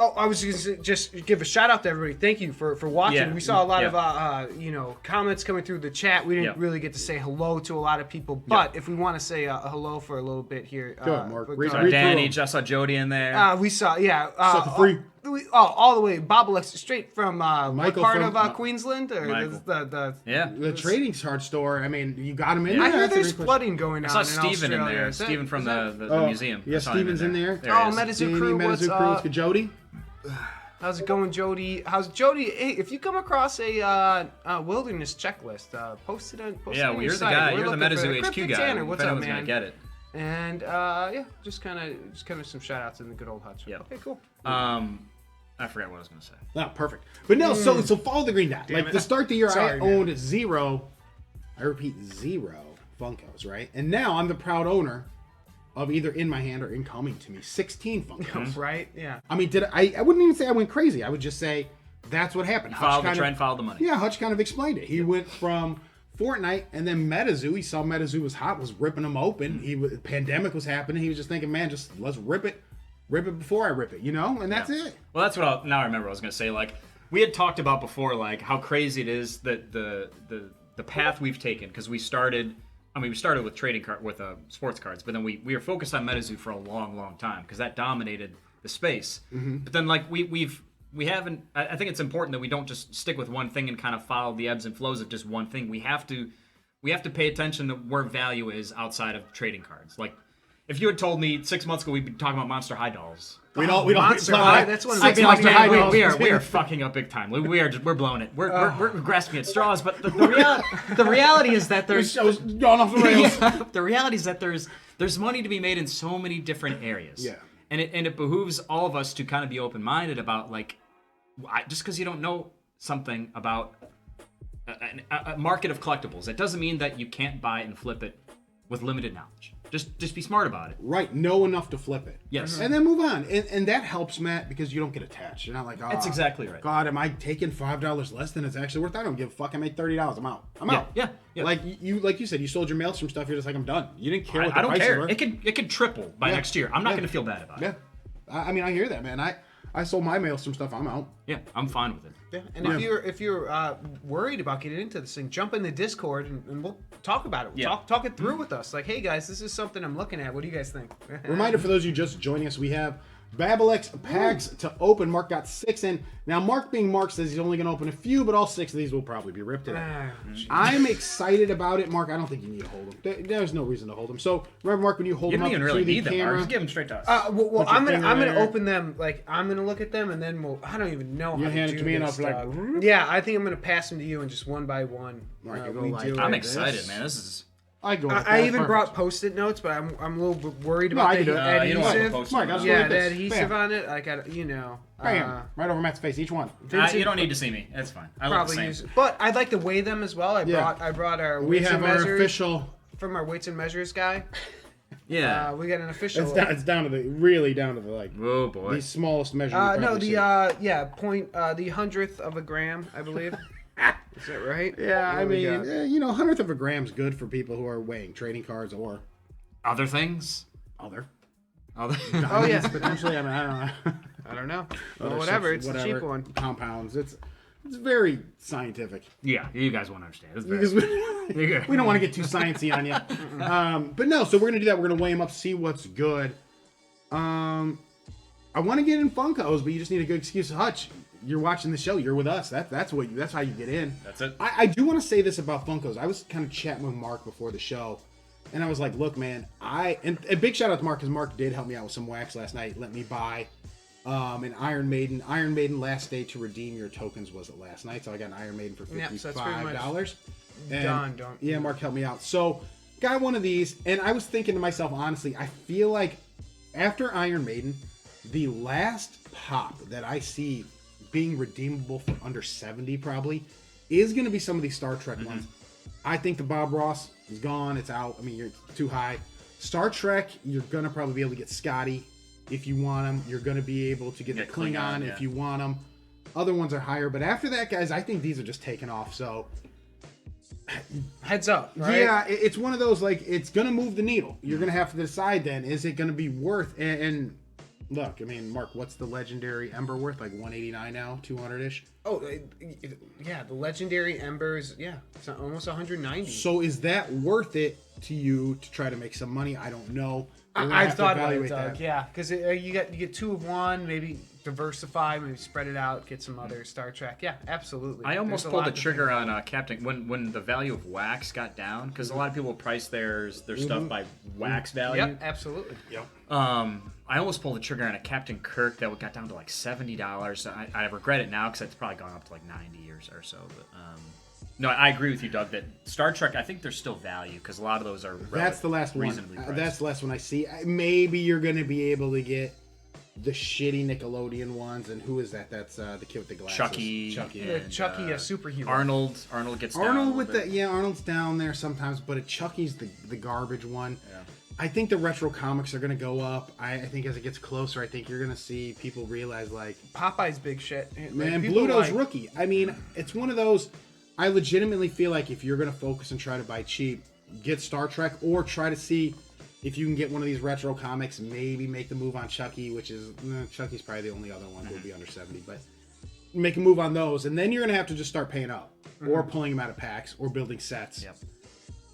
B: Oh, I was going to just give a shout out to everybody. Thank you for watching.
C: Yeah.
B: We saw a lot
C: Yeah.
B: of comments coming through the chat. We didn't
C: Yeah.
B: really get to say hello to a lot of people, but if we want to say hello for a little bit here,
A: Go ahead, Mark.
B: go
A: Read
B: ahead.
A: through
C: Danny,
A: them.
C: just saw Jody in there.
B: We saw,
A: Sucker free.
B: all the way, Babolex, straight from what
A: Michael
B: part
A: from-
B: of Queensland? Or
C: Michael.
B: the
C: yeah.
A: The trading card store, I mean, you got him in there.
B: I hear
A: That's a
B: there's
A: great question.
B: flooding going on
C: I saw
B: in
C: Steven in
B: Australia.
C: there.
B: Is that-
C: Steven from
B: is that-
C: the museum.
A: Yeah,
C: I saw him
A: Steven's in there.
C: he
B: Oh,
C: is.
B: MetaZoo
A: Danny,
B: crew, what's
A: MetaZoo crew.
B: up?
A: Good Jody.
B: How's it going, Jody? How's Jody? Hey, if you come across a wilderness checklist, post it on. Post it
C: Yeah,
B: on
C: well,
B: your
C: you're the
B: site.
C: guy.
B: We're
C: You're the
B: looking for
C: MetaZoo HQ
B: Cryptic
C: guy.
B: Tanner,
C: If
B: what's up,
C: anyone's
B: man?
C: gonna get it.
B: And just kind of some shout outs in the good old Hutch.
C: Yep.
B: Okay, cool.
C: I forgot what I was gonna say.
A: Oh, perfect. But no, so follow the green dot. Like
B: it.
A: to start the year,
B: Sorry,
A: I
B: man.
A: owned zero. I repeat, zero Funkos, right? And now I'm the proud owner of either in my hand or incoming to me 16 Funkos.
B: Right? Yeah.
A: I mean, I wouldn't even say I went crazy. I would just say that's what happened.
C: Follow the
A: kind
C: trend,
A: of,
C: follow the money.
A: Yeah, Hutch kind of explained it. He went from Fortnite and then MetaZoo. He saw MetaZoo was hot, was ripping them open. Pandemic was happening. He was just thinking, man, just let's rip it before I rip it, you know? And that's it.
C: Well, that's what now I remember. I was gonna say, like, we had talked about before, like how crazy it is that the path we've taken, because we started with trading card with sports cards, but then we were focused on MetaZoo for a long time because that dominated the space. But then like we haven't. I think it's important that we don't just stick with one thing and kind of follow the ebbs and flows of just one thing. We have to pay attention to where value is outside of trading cards. Like, if you had told me 6 months ago we'd be talking about Monster High dolls.
A: We don't.
B: Monster High, that's one of
A: Six
B: the
A: Monster
B: big
A: High
B: names.
A: dolls.
C: We are fucking up big time. We're blowing it. We're grasping at straws. But the reality is that
A: This
C: there's
A: show's gone off the rails.
C: yeah, the reality is that there's money to be made in so many different areas.
A: Yeah.
C: And it behooves all of us to kind of be open minded about, like, just because you don't know something about a market of collectibles, it doesn't mean that you can't buy it and flip it with limited knowledge. Just be smart about it.
A: Right, know enough to flip it.
C: Yes.
A: And then move on. And that helps, Matt, because you don't get attached. You're not like, oh,
C: That's exactly right.
A: God, am I taking $5 less than it's actually worth? I don't give a fuck. I made $30. I'm out. I'm out.
C: Yeah.
A: Like you said, you sold your Maelstrom stuff. You're just like, I'm done. You didn't care what the
C: I don't
A: prices
C: care.
A: were.
C: It could triple by
A: Yeah.
C: next year. I'm not
A: Yeah.
C: going to feel bad about it.
A: Yeah. I mean, I hear that, man. I sold my Maelstrom stuff. I'm out.
C: Yeah, I'm fine with it.
B: Yeah. And if you're worried about getting into this thing, jump in the Discord and we'll talk about it.
C: Yeah.
B: Talk it through with us. Like, hey guys, this is something I'm looking at. What do you guys think?
A: Reminder for those of you just joining us, we have Babolex packs to open. Mark got 6 in. Now, Mark being Mark says he's only going to open a few, but all 6 of these will probably be ripped today. I'm excited about it, Mark. I don't think you need to hold them. There's no reason to hold them. So remember, Mark, when you hold
C: You
A: them
C: don't
A: up
C: even
A: to
C: really
A: the
C: need them, Mark.
A: camera,
C: Just give them straight to us.
B: Well,
A: Put your
B: I'm
A: finger
B: gonna
A: there.
B: open them. Like, I'm gonna look at them and then I don't even know
A: You
B: how
A: hand
B: to
A: it
B: do
A: to me and
B: this
A: I'll be like,
B: stuff. Yeah, I think I'm gonna pass them to you and just one by one.
A: Mark, you go
B: we
A: like
B: do
A: that.
B: it.
C: I'm
A: this.
C: excited, man. This is...
A: I go. Like
B: I
A: that.
B: even
A: Perfect.
B: brought Post-it notes, but I'm a little bit worried
A: No,
B: about
A: I
B: the
A: can do it.
C: you don't have a
B: adhesive.
C: Post-it
A: Mark, I'll
C: note.
A: just
B: Yeah,
A: like
B: the
A: this.
B: adhesive
A: Bam.
B: on it. I got
A: Bam. Right over Matt's face, each one.
C: you don't need to see me. That's fine. I look the
B: probably
C: same.
B: use it. But I'd like to weigh them as well.
A: Yeah.
B: I brought our
A: We
B: weights
A: have
B: and
A: our
B: measures
A: official.
B: from our weights and measures guy.
C: Yeah.
B: We got an official.
A: It's down to the like
C: Oh boy.
A: the smallest measure. you
B: no,
A: probably see.
B: the the 100th of a gram, I believe. Is that right?
A: Yeah, I
B: What do we
A: mean,
B: got?
A: you know, 100th of a gram's good for people who are weighing trading cards or
C: Other things?
A: other.
B: Oh yeah.
A: Potentially, I mean, I don't know.
B: I don't know.
A: Other
B: Well, whatever.
A: subs-
B: It's the cheap one.
A: Compounds. It's very scientific.
C: Yeah, you guys won't understand. It's very...
A: Because we don't want to get too sciencey on you. But no, so we're gonna do that. We're gonna weigh them up, see what's good. I want to get in Funkos, but you just need a good excuse. Hutch, you're watching the show. You're with us. That's how you get in.
C: That's it.
A: I do want to say this about Funkos. I was kind of chatting with Mark before the show, and I was like, look, man, and a big shout out to Mark, because Mark did help me out with some wax last night. Let me buy And Iron Maiden. Iron Maiden last day to redeem your tokens was it last night, so I got an Iron Maiden for $55.
B: Done, don't.
A: Yeah, Mark, help me out. So, got one of these, and I was thinking to myself, honestly, I feel like after Iron Maiden, the last pop that I see being redeemable for under 70 probably is going to be some of these Star Trek ones. I think the Bob Ross is gone. It's out. I mean, you're too high. Star Trek, you're going to probably be able to get Scotty if you want him. You're going to be able to get the Klingon if you want him. Other ones are higher. But after that, guys, I think these are just taking off. So,
B: heads up, right?
A: Yeah, it's one of those, like, it's going to move the needle. You're going to have to decide then, is it going to be worth, and look, I mean, Mark, what's the legendary Ember worth? Like 189 now, 200-ish?
B: Oh, yeah, the legendary Embers, yeah, it's almost 190.
A: So is that worth it to you to try to make some money? I don't know.
B: I've thought about it, Doug. Yeah, because you get two of one, maybe diversify, maybe spread it out, get some other Star Trek. Yeah, absolutely.
C: I almost pulled the trigger on Captain when the value of wax got down, because a lot of people price their stuff by wax value.
B: Yep, absolutely.
A: Yep.
C: I almost pulled the trigger on a Captain Kirk that got down to like $70. I regret it now because it's probably gone up to like 90 or so. But no, I agree with you, Doug, that Star Trek, I think there's still value because a lot of those are
A: that's the last one.
C: Priced.
A: That's the last one I see. Maybe you're going to be able to get the shitty Nickelodeon ones, and who is that? That's the kid with the glasses.
C: Chucky.
B: Yeah, Chucky, a superhero.
C: Arnold gets down
A: Arnold with the Arnold's down there sometimes, but Chucky's the garbage one.
C: Yeah.
A: I think the retro comics are going to go up. I think as it gets closer, I think you're going to see people realize, like,
B: Popeye's big shit.
A: Man, Bluto's rookie. I mean, it's one of those. I legitimately feel like if you're going to focus and try to buy cheap, get Star Trek, or try to see if you can get one of these retro comics, maybe make the move on Chucky, which is Chucky's probably the only other one who will be under 70, but make a move on those, and then you're going to have to just start paying up, or pulling them out of packs, or building sets.
C: Yep.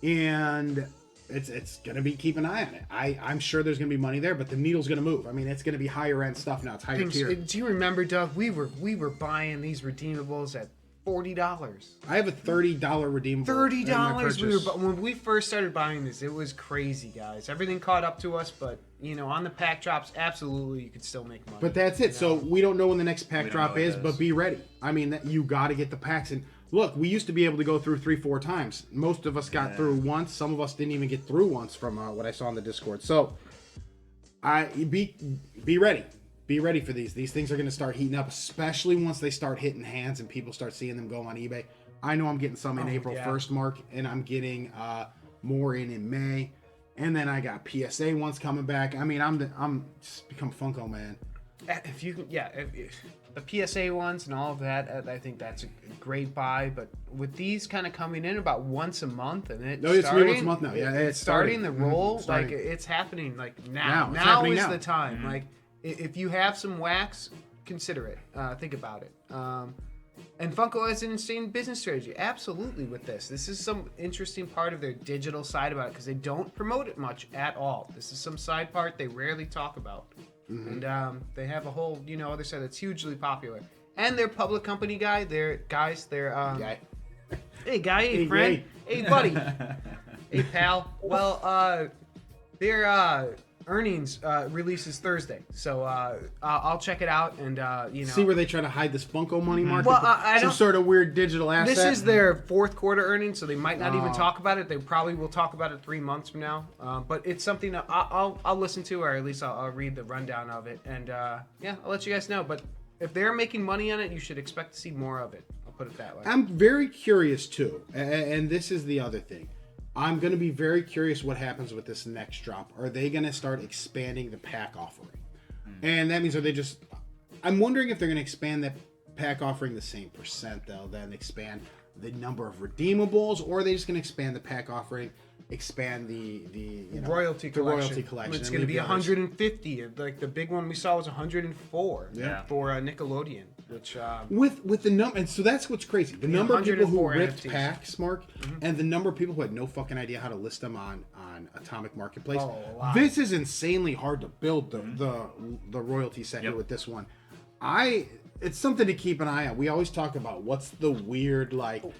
A: And it's going to be, keep an eye on it. I'm sure there's going to be money there, but the needle's going to move. I mean, it's going to be higher end stuff now. It's higher tier.
B: Do you remember, Doug? We were buying these redeemables at $40.
A: I have a $30 redeemable.
B: $30. When we first started buying this, it was crazy, guys. Everything caught up to us, but on the pack drops, absolutely, you could still make money.
A: But that's it. So we don't know when the next pack drop is, but be ready. I mean, you got to get the packs. And look, we used to be able to go through 3-4 times. Most of us got through once. Some of us didn't even get through once from what I saw on the Discord. So be ready. Be ready for these. These things are going to start heating up, especially once they start hitting hands and people start seeing them go on eBay. I know I'm getting some in April 1st, Mark, and I'm getting more in May. And then I got PSA ones coming back. I mean, I'm just become Funko man.
B: If you can, if the PSA ones and all of that, I think that's a great buy. But with these kind of coming in about once a month, and it's starting
A: once a month now. Yeah, it's
B: starting the roll.
A: Starting.
B: Like it's happening. Like now is the time. Like if you have some wax, consider it. Think about it. And Funko has an insane business strategy. Absolutely, with this is some interesting part of their digital side about it because they don't promote it much at all. This is some side part they rarely talk about. And they have a whole, other side that's hugely popular. And their public company guy, hey guy, hey friend, hey buddy, hey pal. Well, their earnings releases Thursday, so I'll check it out and
A: see where they try to hide this Funko money, Mark.
B: Well, I
A: some
B: don't,
A: sort of weird digital asset.
B: This is their fourth quarter earnings, so they might not even talk about it. They probably will talk about it 3 months from now. But it's something that I'll listen to, or at least I'll read the rundown of it, and I'll let you guys know. But if they're making money on it, you should expect to see more of it. I'll put it that way.
A: I'm very curious too, and this is the other thing. I'm going to be very curious what happens with this next drop. Are they going to start expanding the pack offering? And that means, I'm wondering if they're going to expand that pack offering the same percent, they'll then expand the number of redeemables, or are they just going to expand the pack offering, expand the
B: royalty collection. It's going to be 150. Like the big one we saw was 104 for Nickelodeon. Which
A: with the number, and so that's what's crazy. The number of people who ripped NFTs. Packs, Mark, and the number of people who had no fucking idea how to list them on Atomic Marketplace. This is insanely hard to build the royalty set here with this one. It's something to keep an eye on. We always talk about what's the weird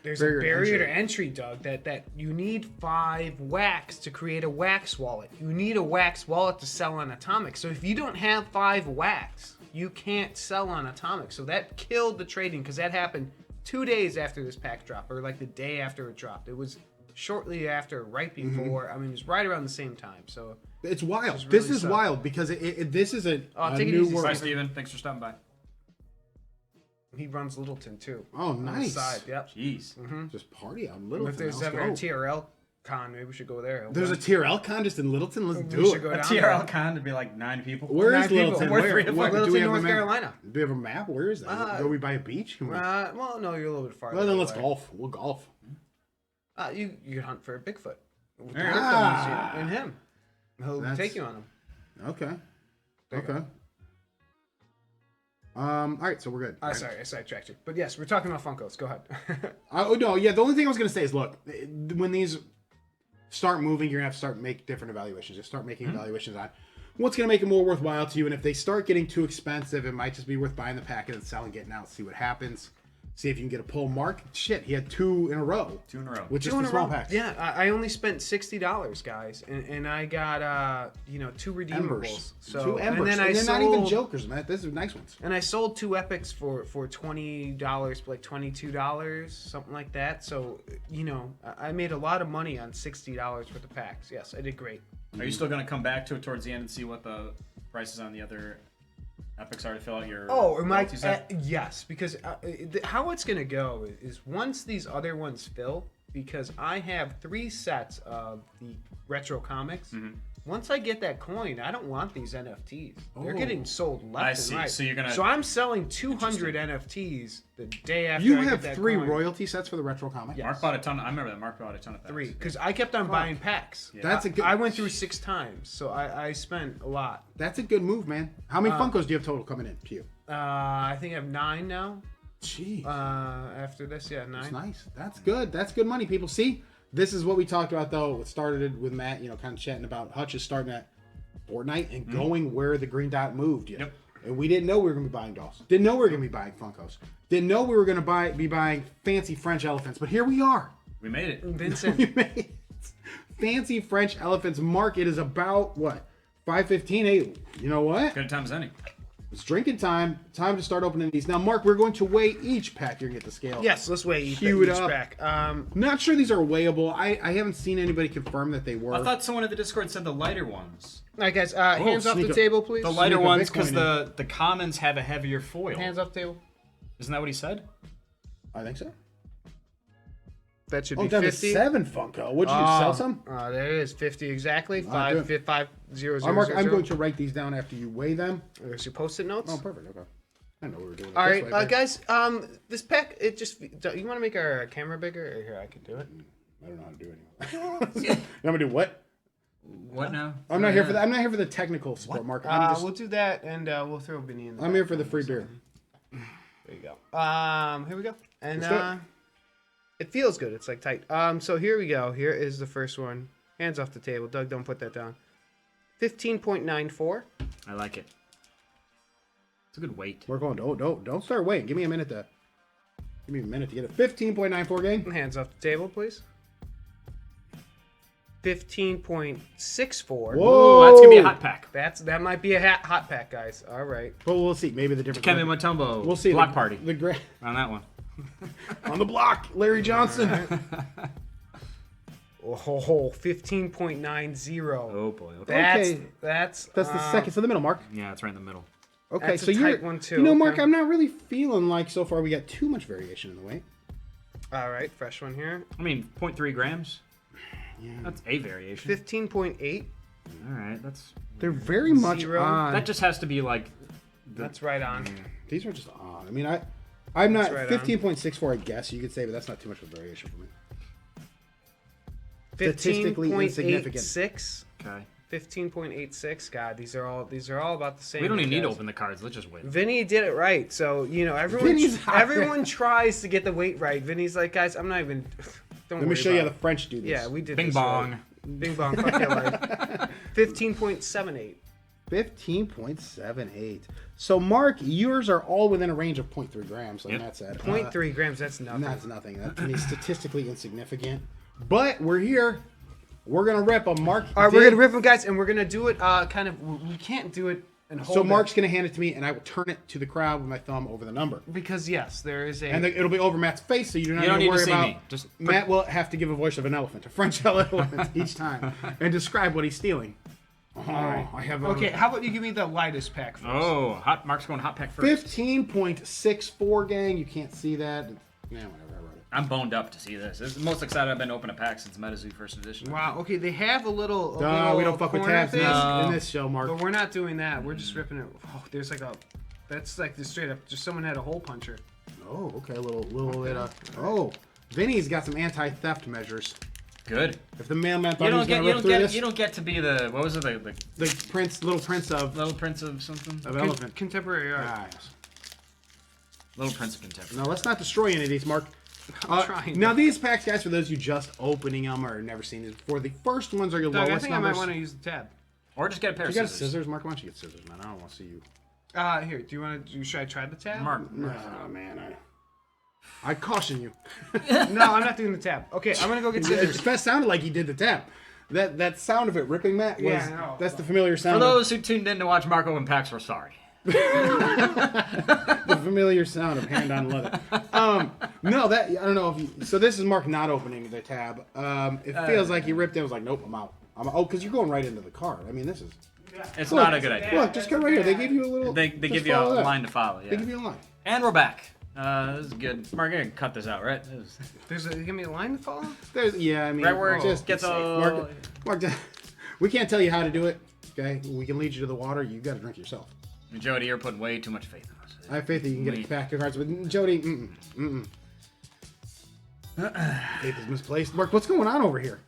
B: there's a barrier to entry, Doug. That you need 5 wax to create a wax wallet. You need a wax wallet to sell on Atomic. So if you don't have 5 wax, you can't sell on Atomic. So that killed the trading because that happened 2 days after this pack drop, or like the day after it dropped. It was shortly after, right before. I mean, it was right around the same time. So
A: It's wild.
B: Just
A: This
B: really
A: is
B: sucked.
A: wild because this is a
B: take it
A: new
B: easy,
A: world.
C: Bye, Steven. Thanks for stopping by.
B: he runs Littleton too.
A: Oh,
B: On the
A: nice.
B: side, yep.
C: Jeez.
A: Just party out in Littleton.
B: If there's
A: Let's
B: ever a
A: go.
B: TRL con, maybe we should go there.
A: There's a TRL con just in Littleton. Let's
B: We
A: do
B: should
A: it.
B: go
C: A
B: down
C: TRL
B: there.
C: con to be like 9 people.
A: Where is
B: 9 people.
A: Littleton?
B: We're
A: Where?
C: 3 of
A: What,
C: us.
A: do we
B: Littleton,
A: have a
B: North
A: map?
B: Carolina.
A: Do we have a map? Where is that? Go we by a beach? Can we-
B: Well, no, you're a little bit farther.
A: well, then let's
B: away.
A: golf. We'll golf.
B: You hunt for a Bigfoot.
A: Ah.
B: And him. He'll
A: That's-
B: take you on him.
A: Okay.
B: There you
A: Okay. All right, so we're good.
B: Sorry, I sidetracked you. But yes, we're talking about Funkos. Go ahead.
A: Oh no, yeah. The only thing I was gonna say is, look, when these start moving, you're gonna have to start make different evaluations. Just start making evaluations on what's gonna make it more worthwhile to you. And if they start getting too expensive, it might just be worth buying the packet and selling, getting out, see what happens. See if you can get a pull. Mark, shit, he had 2 in a row.
C: 2 in a row.
A: With just
B: Two in
A: the
B: a
A: small
B: row.
A: packs.
B: Yeah, I only spent $60, guys, and I got 2 redeemables.
A: Embers.
B: So
A: 2 embers.
B: and then I
A: they're
B: sold,
A: not even jokers, man. These are nice ones.
B: And I sold 2 epics for $20, like $22, something like that. So I made a lot of money on $60 for the packs. Yes, I did great.
C: Are you still going to come back to it towards the end and see what the prices on the other epics are to fill out your royalties at?
B: Yes, because how it's gonna go is once these other ones fill, because I have 3 sets of the retro comics. Once I get that coin, I don't want these NFTs. They're getting sold left
C: I
B: and
C: see.
B: right.
C: So you're gonna-
B: So I'm selling 200 NFTs the day after.
A: You
B: I
A: have
B: get that
A: 3
B: coin.
A: royalty sets for the retro comic.
B: Yeah.
C: Mark bought a ton. I remember that Mark bought a ton of that.
B: 3, because I kept on buying packs.
A: That's a good.
B: I went through 6 times, so I spent a lot.
A: That's a good move, man. How many Funkos do you have total coming in to you?
B: I think I have 9 now.
A: Jeez.
B: After this, 9.
A: That's nice. That's good. That's good money, people. See, this is what we talked about, though. It started with Matt, kind of chatting about Hutch is starting at Fortnite and going where the green dot moved.
C: Yep.
A: And we didn't know we were going to be buying dolls. Didn't know we were going to be buying Funkos. Didn't know we were going to be buying fancy French elephants. But here we are.
C: We made it.
B: Vincent.
A: We made it. Fancy French elephants. Mark, it is about, what, 5:15? Hey, you know what?
C: Good time as any.
A: It's drinking time. Time to start opening these. Now, Mark, we're going to weigh each pack. You're going to get the scale.
B: Yes, let's weigh each
A: Cue it up.
B: back.
A: Not sure these are weighable. I haven't seen anybody confirm that they were.
C: I thought someone at the Discord said the lighter ones.
B: All right, guys. Hands off
A: sneak
B: the
A: a-
B: table, please.
C: The lighter
A: Sneak a
C: ones
A: Bitcoin
C: because
A: in.
C: the commons have a heavier foil.
B: Hands off the table.
C: Isn't that what he said?
A: I think so.
B: That should
A: Oh,
B: be
A: down to
B: 50.
A: 7 Funko. Would you sell some?
B: There it is. 50 exactly.
A: do
B: 5,
A: it.
B: 5, 0, 0,
A: Mark,
B: 0,
A: I'm
B: 0.
A: going to write these down after you weigh them.
B: There's your post-it notes.
A: Oh, perfect. Okay. I know we were doing it
B: All
A: this
B: right,
A: way, but
B: guys. This pack, it just. You want to make our camera bigger? Or here, I can do it.
A: I don't know how to do it anymore. You want me to do what?
C: What now?
A: I'm not here for that. I'm not here for the technical support, Mark.
B: We'll do that, and we'll throw Vinny in.
A: I'm here for the free beer.
B: There you go. Here we go. And
A: Let's do it.
B: it feels good. It's like tight. So here we go. Here is the first one. Hands off the table. Doug, don't put that down. 15.94.
C: I like it. It's a good weight.
A: We're going. Don't start weighing. Give me a minute to get it. 15.94 game.
B: Hands off the table, please. 15.64.
A: Whoa.
C: Oh, that's gonna be a hot pack.
B: That might be a hot pack, guys. All right.
A: But we'll see. Maybe the difference.
C: Kevin Mutombo.
A: We'll see.
C: Block party
A: The
C: on that one.
A: on the block. Larry Johnson.
B: Oh, 15.90.
C: Oh boy. Okay.
A: Okay.
B: That's
A: That's the second. So the middle, Mark.
C: Yeah, it's right in the middle.
A: Okay,
B: That's
A: so
B: a
A: you're
B: tight one, too.
A: You know, Mark,
B: Okay.
A: I'm not really feeling like so far we got too much variation in the weight.
B: All right. Fresh one here.
C: I mean, 0.3 grams. Yeah. That's a variation.
B: 15.8.
C: All right, that's
A: They're very much
B: 0.
A: on.
C: that just has to be like.
B: That's right on.
A: These are just on. I mean, I'm not
B: right on.
A: 15.64. I guess you could say, but that's not too much of a variation for me. Statistically insignificant.
B: 15.86.
C: Okay.
B: 15.86. God, these are all about the same.
C: We don't even need to
B: guys.
C: open the cards. Let's just wait.
B: Vinny did it right. So,
A: Vinny's hot.
B: everyone tries to get the weight right. Vinny's like, guys, I'm not even. Don't
A: Let me
B: worry
A: show you how
B: about
A: the French do
B: it.
A: this.
B: Yeah, we did
C: Bing
B: this
C: bong.
B: right. Bing bong. Fuck your life. 15.78.
A: 15.78. So, Mark, yours are all within a range of 0.3 grams, like
C: Yep.
A: Matt said.
B: 0.3 grams. That's nothing.
A: That's nothing. That to me is statistically insignificant. But we're here. We're gonna rip a Mark.
B: All right, we're gonna rip them, guys, and we're gonna do it. We can't do it and hold
A: So
B: it.
A: Mark's going to hand it to me, and I will turn it to the crowd with my thumb over the number.
B: Because, yes, there is a...
A: And it'll be over Matt's face, so you do not
C: You don't
A: need to
C: need to
A: worry
C: see
A: about...
C: me. Just
A: Matt will have to give a voice of an elephant, a French elephant, each time, and describe what he's stealing. Oh, I have a...
B: Okay, how about you give me the lightest pack first?
C: Oh, Mark's going hot pack first.
A: 15.64, gang. You can't see that. Yeah, whatever. I wrote it.
C: I'm boned up to see this. This is the most excited I've been to open a pack since MetaZoo first edition.
B: Wow, okay, they have a little...
A: We don't fuck with
B: corner
A: tabs
B: thing,
A: in this show, Mark.
B: But we're not doing that. We're just ripping it. Oh, there's like a... That's like the straight up... Just someone had a hole puncher.
A: Oh, okay, a little bit of... Oh, Vinny's got some anti-theft measures.
C: Good.
A: If the mailman thought
C: You
A: he was
C: don't
A: going
C: get
A: to rip through this...
C: you don't get to be the what was it the
A: Little Prince of
C: something?
A: Elephant.
B: Contemporary art.
A: Ah, yes.
C: Little Prince of Contemporary.
A: Now, let's not destroy any of these, Mark.
B: I'm trying.
A: Now, these packs, guys, for those of you just opening them or never seen these before, the first ones are your
B: Doug,
A: lowest
B: I think
A: numbers.
B: I might want to use the tab.
C: Or just get a pair
A: You
C: of
A: got
C: scissors.
A: scissors, Mark? Why don't you get scissors, man? I don't want to see you.
B: Here, do you want to... Should I try the tab?
C: Mark.
A: No, man, I caution you.
B: No, I'm not doing the tab. Okay, I'm going to go get scissors.
A: That sounded like he did the tap. That sound of it ripping, Matt, was,
B: Yeah, I know.
A: that's the familiar sound.
C: For those who tuned in to watch Mark open packs, we're sorry.
A: The familiar sound of hand on leather. No, that I don't know if you. So this is Mark not opening the tab. It feels like he ripped it. I was like, nope, I'm out. Because you're going right into the card. I mean, this is.
C: It's not a good idea.
A: Look, just go right here. They give you a little.
C: They
A: just
C: give you a
A: follow that.
C: line to follow.
A: They give
C: Yeah.
A: you a line.
C: And we're back. This is good. Mark, I can cut this out, right?
B: Give me a line to follow?
A: I mean,
C: Right where it
A: just
C: gets
A: be safe.
C: all-
A: Mark, we can't tell you how to do it. Okay, we can lead you to the water. You got to drink yourself.
C: Jody, you're putting way too much faith in us.
A: I have faith that you can get a pack of cards, but Jody, faith is misplaced. Mark, what's going on over here?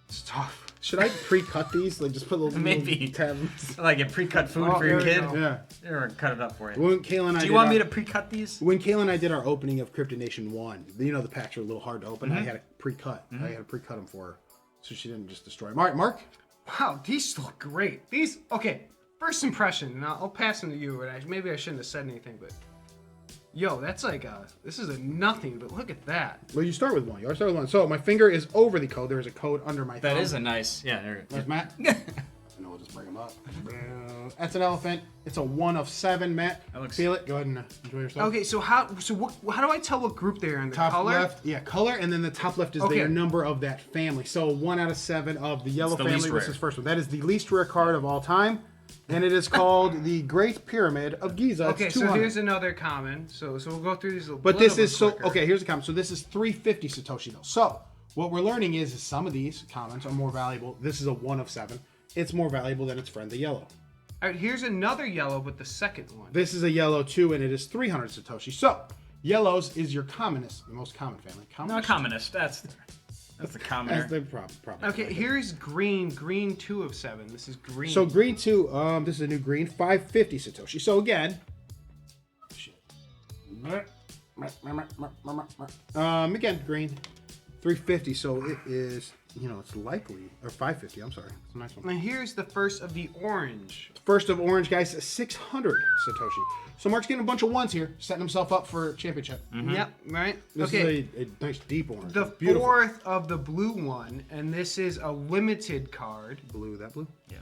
B: It's tough.
A: Should I pre-cut these? Like, just put little
C: Maybe.
A: tabs.
C: Like a pre-cut food for your
B: there
C: kid.
B: you go.
A: Yeah.
C: Or cut it up for you.
A: When Kayla and I
C: Do you
A: did
C: want
A: our-
C: me to pre-cut these?
A: When Kayla and I did our opening of Cryptid Nation 1, you know the packs are a little hard to open.
C: Mm-hmm.
A: I had to pre-cut. I had to pre-cut them for her, so she didn't just destroy them. All right, Mark.
B: Wow, these look great. These, okay, first impression, and I'll pass them to you, and maybe I shouldn't have said anything, but yo, that's like this is a nothing, but look at that.
A: Well, you start with one. You always start with one. So my finger is over the code. There is a code under my thumb.
C: That is a nice. Yeah, there.
A: There's Matt. And we'll just bring him up. That's an elephant. It's a 1 of 7, Matt.
C: That looks-
A: Feel it. Go ahead and enjoy yourself.
B: Okay, so how do I tell what group they're in? The
A: Top
B: color?
A: left, yeah, color, and then the top left is
B: Okay.
A: the number of that family. So 1 out of 7 of the yellow
C: the
A: family
C: least
A: was
C: rare.
A: his first one. That is the least rare card of all time, and it is called the Great Pyramid of Giza. It's
B: Okay, so
A: 200.
B: here's another common. So we'll go through these a
A: But
B: little
A: this is
B: bit
A: so
B: quicker.
A: okay. Here's the comment. So this is 350 Satoshi though. So what we're learning is some of these comments are more valuable. This is a 1 of 7. It's more valuable than its friend the yellow.
B: All right, here's another yellow, but the second one.
A: This is a yellow too, and it is 300 Satoshi. So yellows is your commonest, the most common family.
C: No, communist. That's the commoner.
A: That's the problem.
B: Okay, here's green 2 of 7. This is green.
A: So green 2, this is a new green, 550 Satoshi. So again, shit. Again, green, 350. So it is, it's likely, or 550. I'm sorry, it's a nice one.
B: and here's the first of the orange.
A: First of orange, guys, 600 Satoshi. So Mark's getting a bunch of ones here, setting himself up for championship.
B: Yep, right.
A: This
B: okay.
A: is a nice deep orange.
B: The
A: It's beautiful.
B: fourth of the blue one, and this is a limited card.
A: Blue, that blue?
C: Yeah.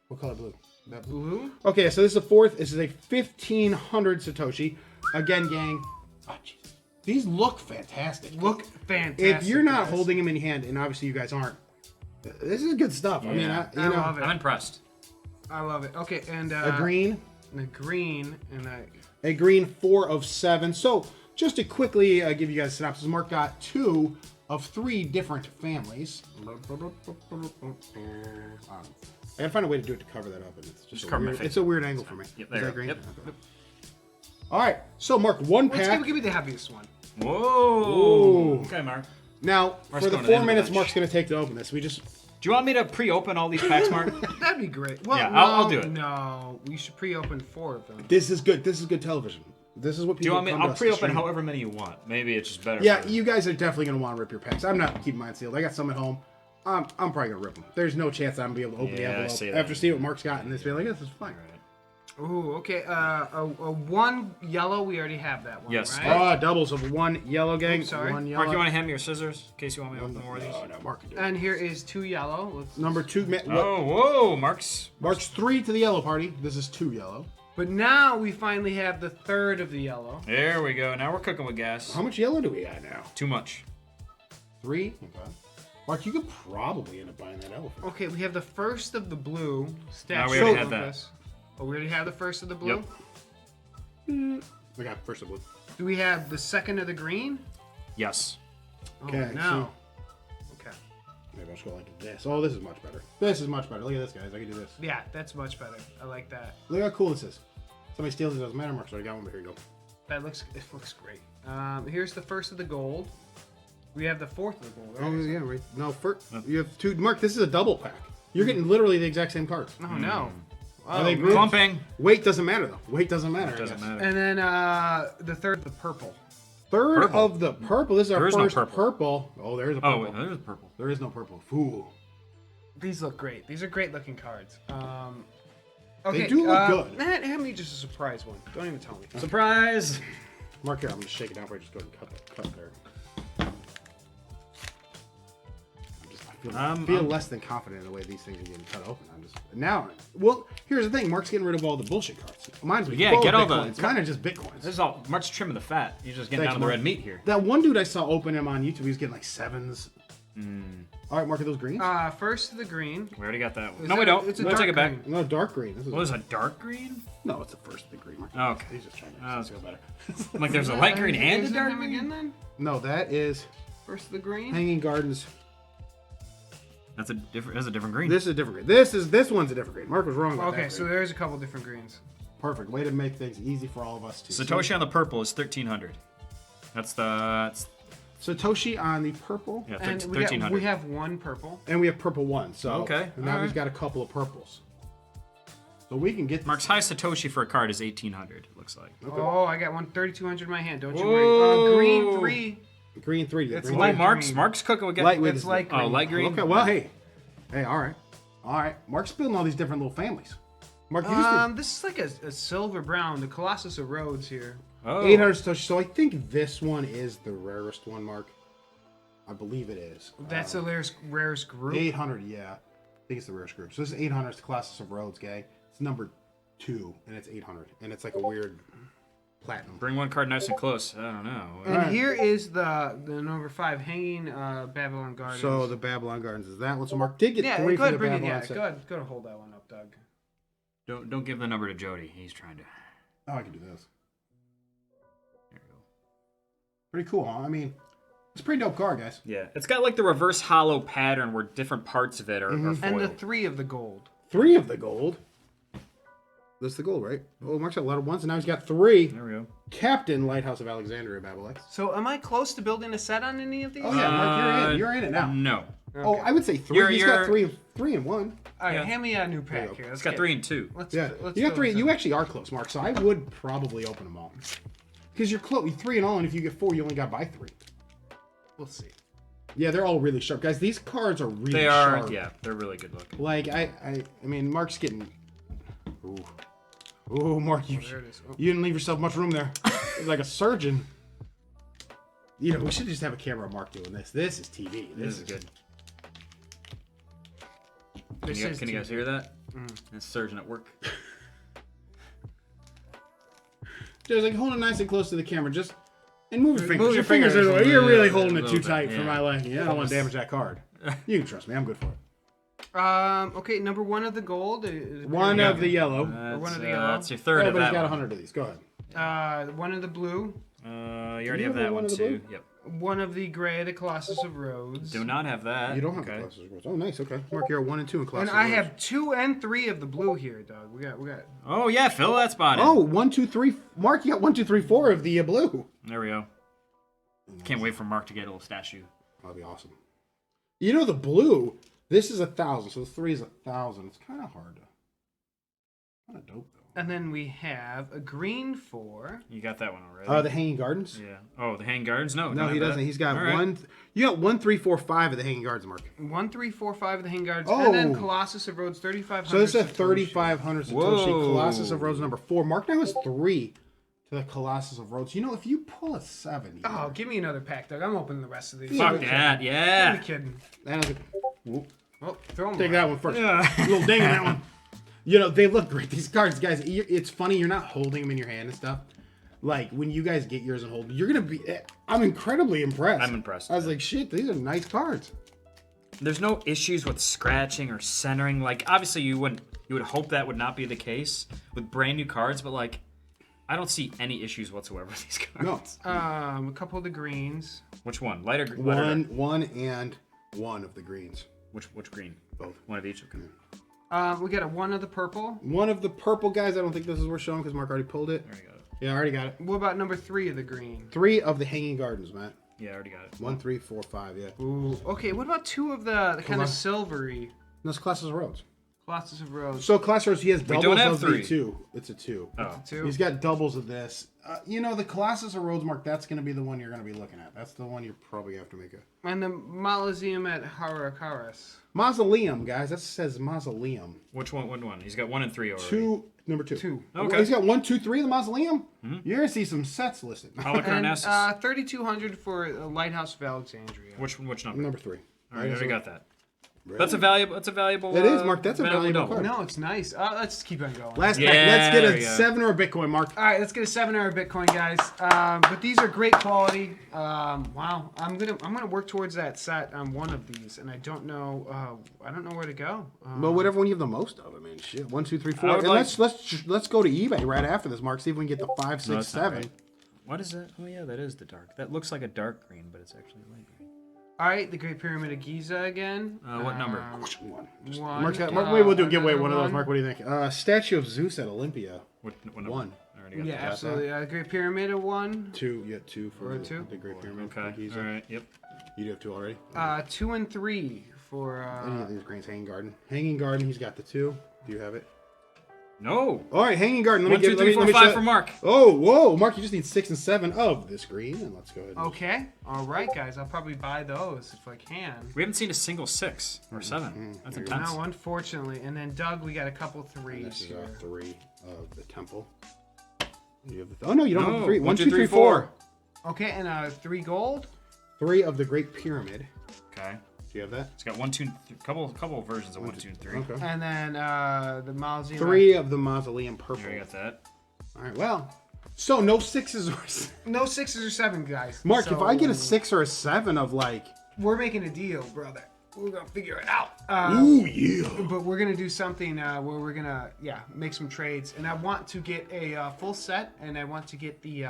A: What color blue? That blue.
B: Blue?
A: Okay, so this is a fourth. This is a 1500 Satoshi. Again, gang. Oh, Jesus. These look fantastic.
B: Look fantastic.
A: If you're not
B: guys.
A: holding them in your hand, and obviously you guys aren't, this is good stuff. I mean,
C: Yeah.
A: I
B: love it.
C: I'm impressed.
B: I love it. Okay, and
A: a green,
B: and a green, and
A: a green 4 of 7. So just to quickly give you guys a synopsis, Mark got 2 of 3 different families. I gotta find a way to do it to cover that up, and it's just
C: cover my
A: weird,
C: face.
A: it's a weird angle for me.
C: Yep,
A: Is
C: there
A: that
C: you go.
A: green?
C: Yep.
A: Okay. All right, so Mark, one
B: let's
A: pack.
B: give me the heaviest one.
C: Whoa.
A: Ooh.
C: Okay, Mark.
A: Now,
C: Mark's
A: for the
C: going to
A: 4
C: end the
A: minutes
C: bench.
A: Mark's going to take to open this, we just...
C: Do you want me to pre-open all these packs, Mark?
B: That'd be great. Well,
C: Yeah,
B: no,
C: I'll do it.
B: No, we should pre-open 4 of them.
A: This is good. This is good television. This is what
C: Do you
A: people
C: want me?
A: come to
C: I'll
A: us to
C: pre-open
A: stream.
C: however many you want. Maybe it's just better.
A: Yeah,
C: for-
A: you guys are definitely going to want to rip your packs. I'm not keeping mine sealed. I got some at home. I'm probably going to rip them. There's no chance I'm going to be able to open the
C: Yeah, I
A: envelope
C: see that.
A: after seeing what Mark's got in this. Be like, this is fine.
B: Ooh, okay. A one yellow. We already have that one.
C: Yes.
B: Right?
A: Doubles of one yellow, gang.
B: Oops, sorry.
A: One yellow.
C: Mark, you want to hand me your scissors in case you want me to open more of these?
A: No, Mark can do it.
B: And here is 2 yellow.
A: Number 2.
C: Oh, whoa, Mark's
A: 3 to the yellow party. This is 2 yellow.
B: But now we finally have the third of the yellow.
C: There we go. Now we're cooking with gas.
A: How much yellow do we got now?
C: Too much.
A: 3? Okay. Mark, you could probably end up buying that elephant.
B: Okay, we have the first of the blue.
C: No, we already had that.
B: Funkos. Oh, we already have the first of the blue?
C: Yep.
A: We got first of blue.
B: Do we have the second of the green?
C: Yes.
A: Okay,
B: Oh, no. Okay.
A: Maybe I'll just go like this. Oh, this is much better. This is much better. Look at this, guys. I can do this.
B: Yeah, that's much better. I like that.
A: Look how cool this is. Somebody steals it, doesn't matter. Mark's already got one, but here you go.
B: It looks great. Here's the first of the gold. We have the fourth of the gold.
A: Oh,
B: Right?
A: yeah, right. No, first, you have 2. Mark, this is a double pack. You're getting literally the exact same cards.
B: Oh no.
A: Are they grouped?
C: Clumping.
A: Weight doesn't matter, though. Weight doesn't matter. I
C: Doesn't
A: guess.
C: matter.
B: And then the third, the purple.
A: Third
C: Purple.
A: of the purple. This is our
C: There is no
A: first
C: purple.
A: purple. Oh, there's a
C: Oh,
A: purple.
C: wait, there's purple.
A: There is no purple. Fool.
B: These look great. These are great looking cards.
A: They do look good.
B: Hand me just a surprise one. Don't even tell me.
C: Surprise!
A: Mark here, I'm going to shake it down for you. Just go ahead and cut there. I feel less than confident in the way these things are getting cut open. I'm just now. Well, here's the thing. Mark's getting rid of all the bullshit cards. Mine's
C: Yeah,
A: full
C: get
A: of
C: all the-
A: Bitcoins. Mine are just bitcoins.
C: This is all Mark's trimming the fat. You're just getting
A: Thanks,
C: down to the
A: Mark.
C: red meat here.
A: That one dude I saw open him on YouTube, he was getting like 7s. All right, Mark, are those greens?
B: First of the green.
C: We already got that one.
B: Is
C: No, we
B: that-
C: don't.
B: it's a
C: We'll
B: dark
C: take it back.
B: green.
A: No, dark green. This is
C: What is a dark green?
A: No, it's the first of the green. Mark.
C: Oh, okay.
A: He's just trying to
C: Oh,
A: feel better.
C: I'm like, there's a light green and a
B: Is it
C: dark
B: them
C: green?
B: again then?
A: No, that is
B: First of the green.
A: Hanging Gardens.
C: That's a different green.
A: This is a different green. This one's a different green. Mark was wrong about that.
B: Okay, so
A: green.
B: there's a couple different greens.
A: Perfect way to make things easy for all of us to
C: Satoshi on the purple is 1,300. That's
A: Satoshi on the purple,
C: yeah,
B: And
C: 1,300.
B: we have one purple.
A: and we have purple 1. So
C: Okay,
A: and now
C: all
A: he's
C: right.
A: got a couple of purples. So we can get
C: Mark's highest Satoshi for a card is 1,800. It looks like.
A: Okay.
B: Oh, I got one 3,200 in my hand. Don't you
C: Whoa.
B: worry. Green 3.
A: green 3.
B: It's
A: green
C: Oh,
B: light
C: Mark's
B: green.
C: cooking with
A: Lightweight
B: It's
A: is
B: light green.
C: Oh, light green.
A: Okay, well, hey, all right. Mark's building all these different little families. Mark, you just
B: This is like a silver brown, the Colossus of Rhodes here.
C: Oh.
A: did 800 Satoshi. So I think this one is the rarest one, Mark. I believe it is.
B: That's the rarest group.
A: 800. Yeah, I think it's the rarest group. So this is 800. It's the Colossus of Rhodes, gang. It's number 2, and it's 800, and it's like a weird platinum.
C: Bring one card nice and close. I don't know.
B: And
A: Alright.
B: here is the number 5 hanging Babylon Gardens.
A: So the Babylon Gardens is that one. So Mark did get
B: yeah,
A: 3
B: go
A: for
B: ahead
A: the
B: bring it.
A: Babylon
B: Yeah,
A: set.
B: go ahead hold that one up, Doug.
C: Don't give the number to Jody. He's trying to.
A: Oh, I can do this.
C: There you go.
A: Pretty cool, huh? I mean, it's a pretty dope card, guys.
C: Yeah, it's got like the reverse hollow pattern where different parts of it are foiled.
B: And the 3 of the gold.
A: 3 of the gold. That's the gold, right? Oh, Mark's got a lot of 1s, and now he's got 3.
C: There we go.
A: Captain Lighthouse of Alexandria Babolex.
B: So am I close to building a set on any of these?
A: Oh yeah, Mark, you're in it now.
C: No.
A: Oh, I would say 3.
C: You're-
A: He's
C: you're-
A: got 3 and 1.
B: All right,
C: Yeah.
B: hand me a new
A: There you
B: pack
A: go.
B: here.
C: It's got 3 and 2.
B: Let's,
A: Yeah,
B: let's
A: you got
B: fill
A: 3.
B: this
A: You
B: up.
A: actually are close, Mark. So I would probably open them all because you're close. 3 and all, and if you get 4, you only got by 3.
B: We'll see.
A: Yeah, they're all really sharp, guys. These cards are really
C: They are.
A: sharp.
C: Yeah, they're really good looking.
A: Like I mean, Mark's getting. Ooh, Mark, you
B: There it is. Oh.
A: you didn't leave yourself much room there. You're like a surgeon. You know, we should just have a camera of Mark doing this. This is TV.
C: This is good.
B: This is
C: Can you guys
B: TV.
C: hear that? That's surgeon at work.
A: Just like hold it nice and close to the camera. Just and move your fingers.
B: Move
A: Your
B: your
A: fingers
B: fingers
A: are
B: a
A: you're really
C: little-
A: holding it
C: little
A: too
C: bit,
A: tight for
C: yeah.
A: my liking. I don't want to damage that card. You can trust me. I'm good for it.
B: Okay, number 1 of the gold.
A: One of the yellow.
B: one of the yellow.
C: That's your third of
A: Everybody's
C: that
A: got
C: one.
A: 100 of these. Go ahead.
B: 1 of the blue.
C: You already
A: you
C: have
A: have
C: that
A: one
C: one
A: of the
C: too.
A: blue?
C: Yep.
B: 1 of the gray, the Colossus of Rhodes.
C: Do not have that.
A: You don't have
C: okay.
A: the classes. Oh, nice. Okay. Mark, you're 1 and 2 in classes.
B: And I have 2 and 3 of the blue here, Doug. We got.
C: Oh yeah, fill that spot in.
A: Oh, 1, 2, 3. Mark, you got 1, 2, 3, 4 of the blue.
C: There we go. Can't wait for Mark to get a little statue.
A: That'd be awesome. You know the blue. This is 1,000, so the 3 is 1,000. It's kind of hard to. Kind of dope though.
B: And then we have a green for...
C: You got that one already.
A: The Hanging Gardens.
C: Yeah. Oh, the Hanging Gardens? No,
A: No, he doesn't. He's got
C: All right.
A: one. You got 1, 3, 4, 5 of the Hanging Gardens, Mark.
B: 1, 3, 4, 5 of the Hanging Gardens.
A: Oh.
B: And then Colossus of Rhodes, 3,500.
A: So this is a 3,500 Satoshi.
C: Whoa.
A: Colossus of Rhodes number 4. Mark now has 3 to the Colossus of Rhodes. You know, if you pull a 7.
B: Oh, give me another pack, Doug. I'm opening the rest of these.
C: Fuck
B: You're
C: that, yeah.
B: kidding.
A: Whoop.
B: Oh, throw them
A: Take that one first.
C: Yeah.
A: Little ding on that one. You know, they look great. These cards, guys, it's funny. You're not holding them in your hand and stuff. Like, when you guys get yours and hold, you're going to be... I'm incredibly impressed.
C: I'm impressed.
A: I was like, shit, these are nice cards.
C: There's no issues with scratching or centering. Like, obviously, you would hope that would not be the case with brand new cards, but like, I don't see any issues whatsoever with these cards.
A: No.
B: A couple of the greens.
C: Which one? Lighter green?
A: One and one of the greens.
C: Which green?
A: Both.
C: One of each? Okay.
B: We got one of the purple.
A: One of the purple guys, I don't think this is worth showing because Mark already pulled it.
C: Already got it.
A: Yeah, I already got it.
B: What about number 3 of the green?
A: 3 of the Hanging Gardens, Matt.
C: Yeah, I already got it.
A: 1, 3, 4, 5, yeah.
B: Ooh. Okay, what about 2 of the kind of silvery
A: That's Colossus of Rhodes.
B: Colossus of Rhodes?
A: So Colossus of Rhodes, he has doubles
C: don't have
A: of
C: 3.
A: the 2. It's a 2.
C: Oh.
B: 2.
A: He's got doubles of this. You know, the Colossus of Rhodes, Mark, that's going to be the one you're going to be looking at. That's the one you probably have to make a...
B: And the Mausoleum at Harakaris.
A: Mausoleum, guys. That says Mausoleum.
C: Which one? Which one? He's got 1 and 3 already.
A: 2, number 2.
B: 2.
C: Okay.
A: He's got 1, 2, 3 of the Mausoleum. You're going to see some sets listed.
B: And
C: Holocarnassus.
B: 3,200 for Lighthouse of Alexandria.
C: Which number?
A: Number 3.
C: All right, I already got that.
A: Really?
C: That's a valuable.
A: It is, Mark. That's a valuable
C: double.
A: card.
B: No, it's nice. Let's keep on going.
A: Last
C: Yeah,
A: pack. Let's get
C: there
A: a
C: we go.
A: 7 or a Bitcoin, Mark.
B: All right, let's get a 7-hour Bitcoin, guys. But these are great quality. Wow, I'm gonna work towards that set on one of these, and I don't know where to go.
A: Well, whatever one you have the most of, I mean, shit. 1, 2, 3, 4.
C: I would
A: And
C: like-
A: let's go to eBay right after this, Mark. See if we can get the 5, 6,
C: that's not
A: 7.
C: right. What is that? Oh yeah, that is the dark. That looks like a dark green, but it's actually light green.
B: All right, the Great Pyramid of Giza again.
C: What number?
A: One.
B: One.
A: Mark, maybe we'll do a giveaway
B: another
A: one of those.
B: one.
A: Mark, what do you think? Statue of Zeus at Olympia.
C: What number?
A: 1.
C: I already got
B: Yeah,
C: that.
B: absolutely. Great Pyramid of 1.
A: 2. You got 2 for
B: Or 2?
A: the Great Pyramid.
C: Okay.
A: of Giza.
C: All right. Yep.
A: You do have 2 already.
B: 2 and 3 for.
A: Any of these greens, Hanging Garden. Hanging Garden, he's got the 2. Do you have it?
C: No.
A: All right, Hanging Garden.
C: 1, 2, 3, 4, 5 for Mark.
A: Oh, whoa, Mark, you just need 6 and 7 of this green, and let's go ahead. And
B: Okay. All right, guys. I'll probably buy those if I can.
C: We haven't seen a single 6 or 7. That's intense.
B: No, unfortunately. And then Doug, we got a couple
A: This
B: threes
A: is
B: here.
A: 3 of the temple. You have the no, you don't have the
C: No,
A: 3.
C: 1,
A: 1,
C: 2,
A: 2,
C: 3,
A: 3, 4.
B: Okay, and 3 gold.
A: 3 of the Great Pyramid.
C: Okay.
A: Do you have that?
C: It's got 1, 2, couple of versions of 1, 2, and 3.
A: Okay.
B: And then the Mausoleum.
A: 3 of the Mausoleum purple.
C: Here, I got that.
A: All right, well, so no 6s or
B: No 6s or 7, guys.
A: Mark, if
B: So,
A: I get a 6 or a 7 of like,
B: we're making a deal, brother. We're gonna figure it out.
A: ooh yeah.
B: But we're gonna do something where we're gonna make some trades, and I want to get a full set, and I want to get the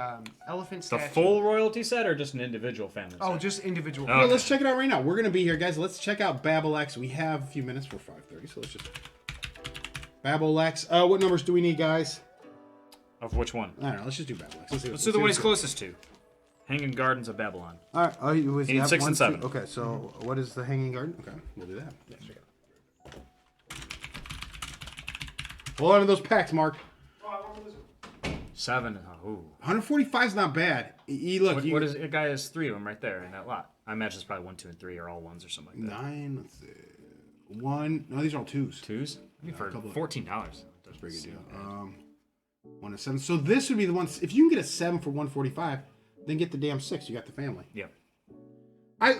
B: elephant
C: The
B: statue.
C: full royalty set or just an individual family
B: Oh,
C: set?
B: just individual.
C: Oh.
A: Well, let's check it out right now. We're gonna be here, guys. Let's check out Babolex. We have a few minutes for 5:30, so let's just Babolex. What numbers do we need, guys?
C: Of which one?
A: I don't know. Let's just do Babolex.
C: Let's do the one he's closest to. Hanging Gardens of Babylon.
A: All right. Oh, was
C: He needs 6 and 7.
A: Okay, so what is the Hanging Garden? Okay, we'll do that. Yeah, check it out. Hold on to those packs, Mark.
C: 7. Oh, ooh.
A: 145 is not bad. Look,
C: What is a guy has 3 of them right there in that lot? I imagine it's probably 1, 2, and 3 are all 1s or something like that.
A: 9. Let's see. 1. No, these are all 2s.
C: 2s? I mean, for
A: couple of-
C: $14.
A: That's pretty good deal. 1 and 7. So this would be the one. If you can get a 7 for 145, then get the damn 6. You got the family.
C: Yep.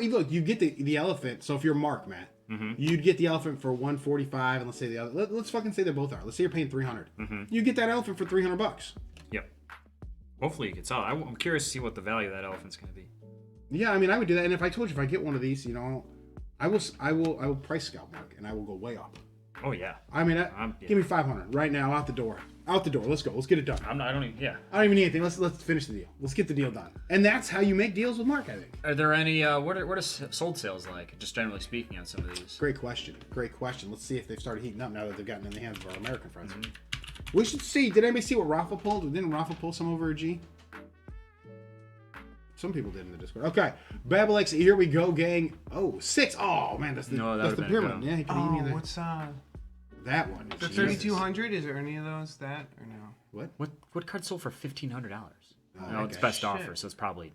A: Look, you get the elephant. So if you're Mark, Matt, you'd get the elephant for 145, and let's say the other. Let's fucking say they both are. Let's say you're paying 300. You get that elephant for $300.
C: Yep. Hopefully you can sell it. I'm curious to see what the value of that elephant's going to be.
A: Yeah, I mean, I would do that. And if I told you if I get one of these, I will price scout, Mark, and I will go way up.
C: Oh, yeah.
A: I mean,
C: Yeah.
A: give me 500 right now, out the door. Out the door. Let's go. Let's get it done.
C: I don't even, yeah.
A: I don't even need anything. Let's finish the deal. Let's get the deal done. And that's how you make deals with Mark, I think.
C: Are there any, what are sold sales like, just generally speaking on some of these?
A: Great question. Great question. Let's see if they've started heating up now that they've gotten in the hands of our American friends. We should see. Did anybody see what Rafa pulled? Didn't Rafa pull some over a G? Some people did in the Discord. Okay. Babolex, here we go, gang. Oh, 6. Oh, man, that's the,
C: No, that
A: that's the
C: would've been
A: pyramid.
C: go.
A: Yeah, he can
B: Oh,
A: eat me
B: what's
A: That one.
B: The 3200. Is there any of those that or no?
C: What card sold for $1,500? No, it's
A: okay.
C: best offer, so it's probably.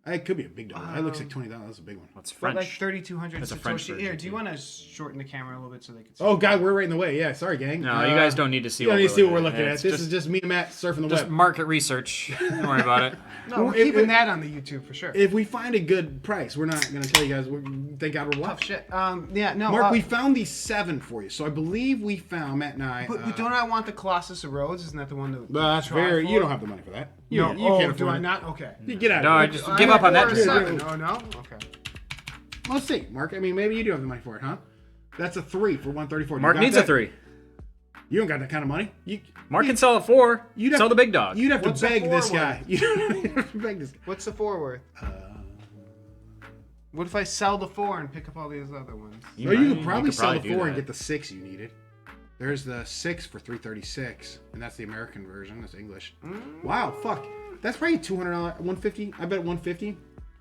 A: It could be a big dog. It looks like $20. That's a big one.
C: That's
B: But
C: French.
B: like 3200
C: That's a French
B: Satoshi.
C: version,
B: Here, do you
C: too.
B: want to shorten the camera a little bit so they can see?
A: Oh God, we're right in the way. Yeah, sorry, gang.
C: No, you guys don't need to see.
A: You don't need to see what we're looking
C: Yeah,
A: at. This is just me and Matt surfing the
C: just
A: web.
C: market research. Don't worry about it.
B: No, we're keeping that on the YouTube for sure.
A: If we find a good price, we're not going to tell you guys. Thank God we're
B: Tough
A: left.
B: shit. Yeah, no.
A: Mark, we found these 7 for you. So I believe we found Matt and I.
B: But don't I want the Colossus of Rhodes? Isn't that the one that?
A: That's
B: try
A: very.
B: for?
A: You don't have the money for that. You,
B: No.
A: you can't
B: Do
A: afford
B: I
A: it.
B: not? Okay.
A: You get out.
C: No,
A: of
C: I
A: here.
C: just give up on that.
B: Or a
C: Drew.
B: 7. Oh no. Okay.
A: Let's see, Mark. I mean, maybe you do have the money for it, huh? That's a 3 for 134.
C: Mark needs a 3.
A: You don't got that kind of money.
C: Mark can sell a 4.
A: You'd have
C: Sell
A: to-
C: the big dog.
A: You'd have to
B: What's a
A: beg
B: 4
A: this
B: worth?
A: guy. You'd have to beg this guy.
B: What's the 4 worth? What if I sell the 4 and pick up all these other ones?
A: Or you could probably sell the
C: do
A: 4 and
C: that.
A: get the 6 you needed. There's the 6 for 336, and that's the American version. That's English. Wow, fuck. That's probably $200, 150. I bet 150.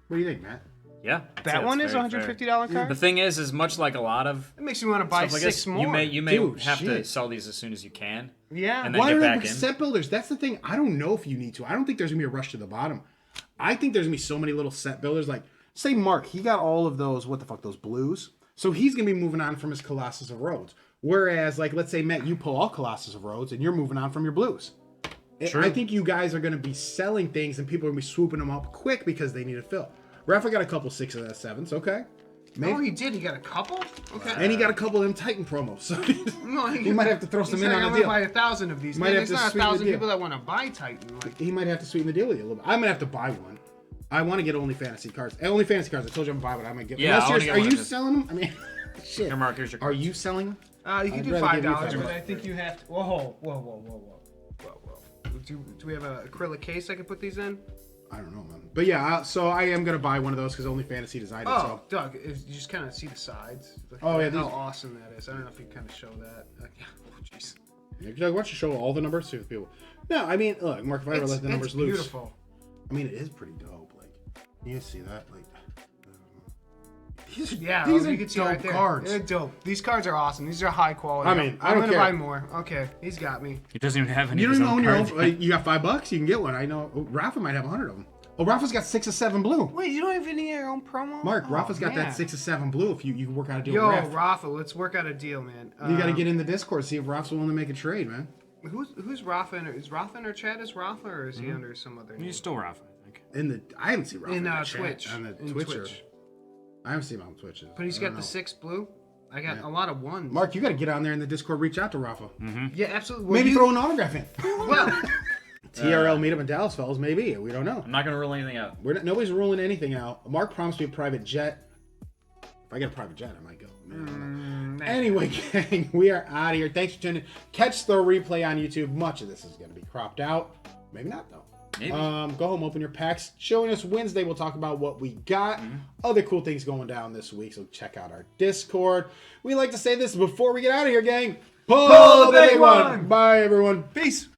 A: What do you think, Matt?
C: Yeah,
B: That one is a
C: $150.
B: $150 card.
C: The thing is much like a lot of
B: It makes me want to buy
C: stuff like
B: 6
C: this,
B: more.
C: you may
A: Dude,
C: have to
A: shit.
C: sell these as soon as you can.
B: Yeah.
C: And then
A: Why
C: get
A: don't
C: back
A: have
C: in.
A: set builders? That's the thing. I don't know if you need to. I don't think there's gonna be a rush to the bottom. I think there's gonna be so many little set builders. Like, say Mark, he got all of those. What the fuck? Those blues. So he's gonna be moving on from his Colossus of Rhodes. Whereas, like, let's say Matt, you pull all Colossus of Rhodes, and you're moving on from your blues.
C: True.
A: I think you guys are gonna be selling things, and people are gonna be swooping them up quick because they need to fill. Rafa got a couple 6 of that 7s. Okay. Maybe.
B: Oh, he did. He got a couple. Okay.
A: And he got a couple of them Titan promos. So
B: No,
A: he might have to throw some
B: he's
A: in
B: like,
A: on
B: I'm
A: the
B: gonna
A: deal.
B: buy 1,000 of these.
A: Might
B: Man,
A: have
B: there's
A: to
B: not
A: sweeten the
B: 1,000
A: deal.
B: people that want to buy Titan. Like,
A: He might have to sweeten the deal with you a little bit. I'm gonna have to buy one. I want to get only fantasy cards. Only fantasy cards. I told you I'm gonna buy one. I'm gonna get.
C: Yeah, I wanna
A: Unless
C: get
A: are
C: one
A: you
C: of this.
A: selling them? I mean, shit.
C: Here, Mark, here's your
A: Are
C: cards.
A: you selling them?
B: you can
A: I'd
B: do
A: rather give you
B: $5,
A: $5.
B: but I think you have to. Whoa. Do we have an acrylic case I can put these in?
A: I don't know, man. But yeah, so I am gonna buy one of those because only fantasy designed it.
B: Oh,
A: So
B: Doug, you just kind of see the sides. Look
A: Oh, yeah,
B: how
A: these-
B: awesome that is. I don't know if you can kind of show that. Oh, jeez.
A: Doug, why don't you show all the numbers to the people? No, I mean, look, Mark. If I ever let the numbers
B: It's
A: loose,
B: beautiful.
A: I mean, it is pretty dope. Like, you see that? Like, these
B: Yeah,
A: these
B: you
A: are
B: can see
A: dope
B: right there.
A: cards.
B: They're dope. These cards are awesome. These are high quality.
A: I mean, I
B: I'm
A: don't
B: gonna
A: care.
B: buy more. Okay, he's got me.
C: He doesn't even have any.
A: You
C: of
A: don't
C: his
A: even own your own.
C: cards.
A: You got $5. You can get one. I know. Oh, Rafa might have 100 of them. Oh, Rafa's got 6 or 7 blue.
B: Wait, you don't have any of your own promo?
A: Mark,
B: Oh,
A: Rafa's got
B: man.
A: that 6 or 7 blue. If you work out a deal
B: Yo,
A: with Rafa.
B: Rafa, let's work out a deal, man.
A: You got to get in the Discord, see if Rafa's willing to make a trade, man.
B: Who's Rafa? Is Rafa in our chat as Rafa, or is he under some other name?
C: He's still rough, I think.
A: I haven't seen Rafa
B: In
A: the chat,
B: Twitch.
A: on the
B: In
A: Twitch.
B: Twitch.
A: I haven't seen him on Twitch.
B: But he's
A: I don't
B: got the
A: know.
B: 6 blue. I got a lot of ones.
A: Mark, you got to get on there in the Discord. Reach out to Rafa.
B: Yeah, absolutely. Well,
A: Maybe
B: you-
A: throw an autograph in.
B: Well,
A: TRL meetup in Dallas, fellas. Maybe we don't know.
C: I'm not gonna rule anything out.
A: Nobody's ruling anything out. Mark promised me a private jet. If I get a private jet, I might go.
B: nah.
A: Anyway, gang, we are out of here. Thanks for tuning in. Catch the replay on YouTube. Much of this is going to be cropped out. Maybe not, though.
C: Maybe.
A: Go home, open your packs. Showing us Wednesday, we'll talk about what we got. Other cool things going down this week, so check out our Discord. We like to say this before we get out of here, gang. Pull the big one. Bye, everyone.
B: Peace.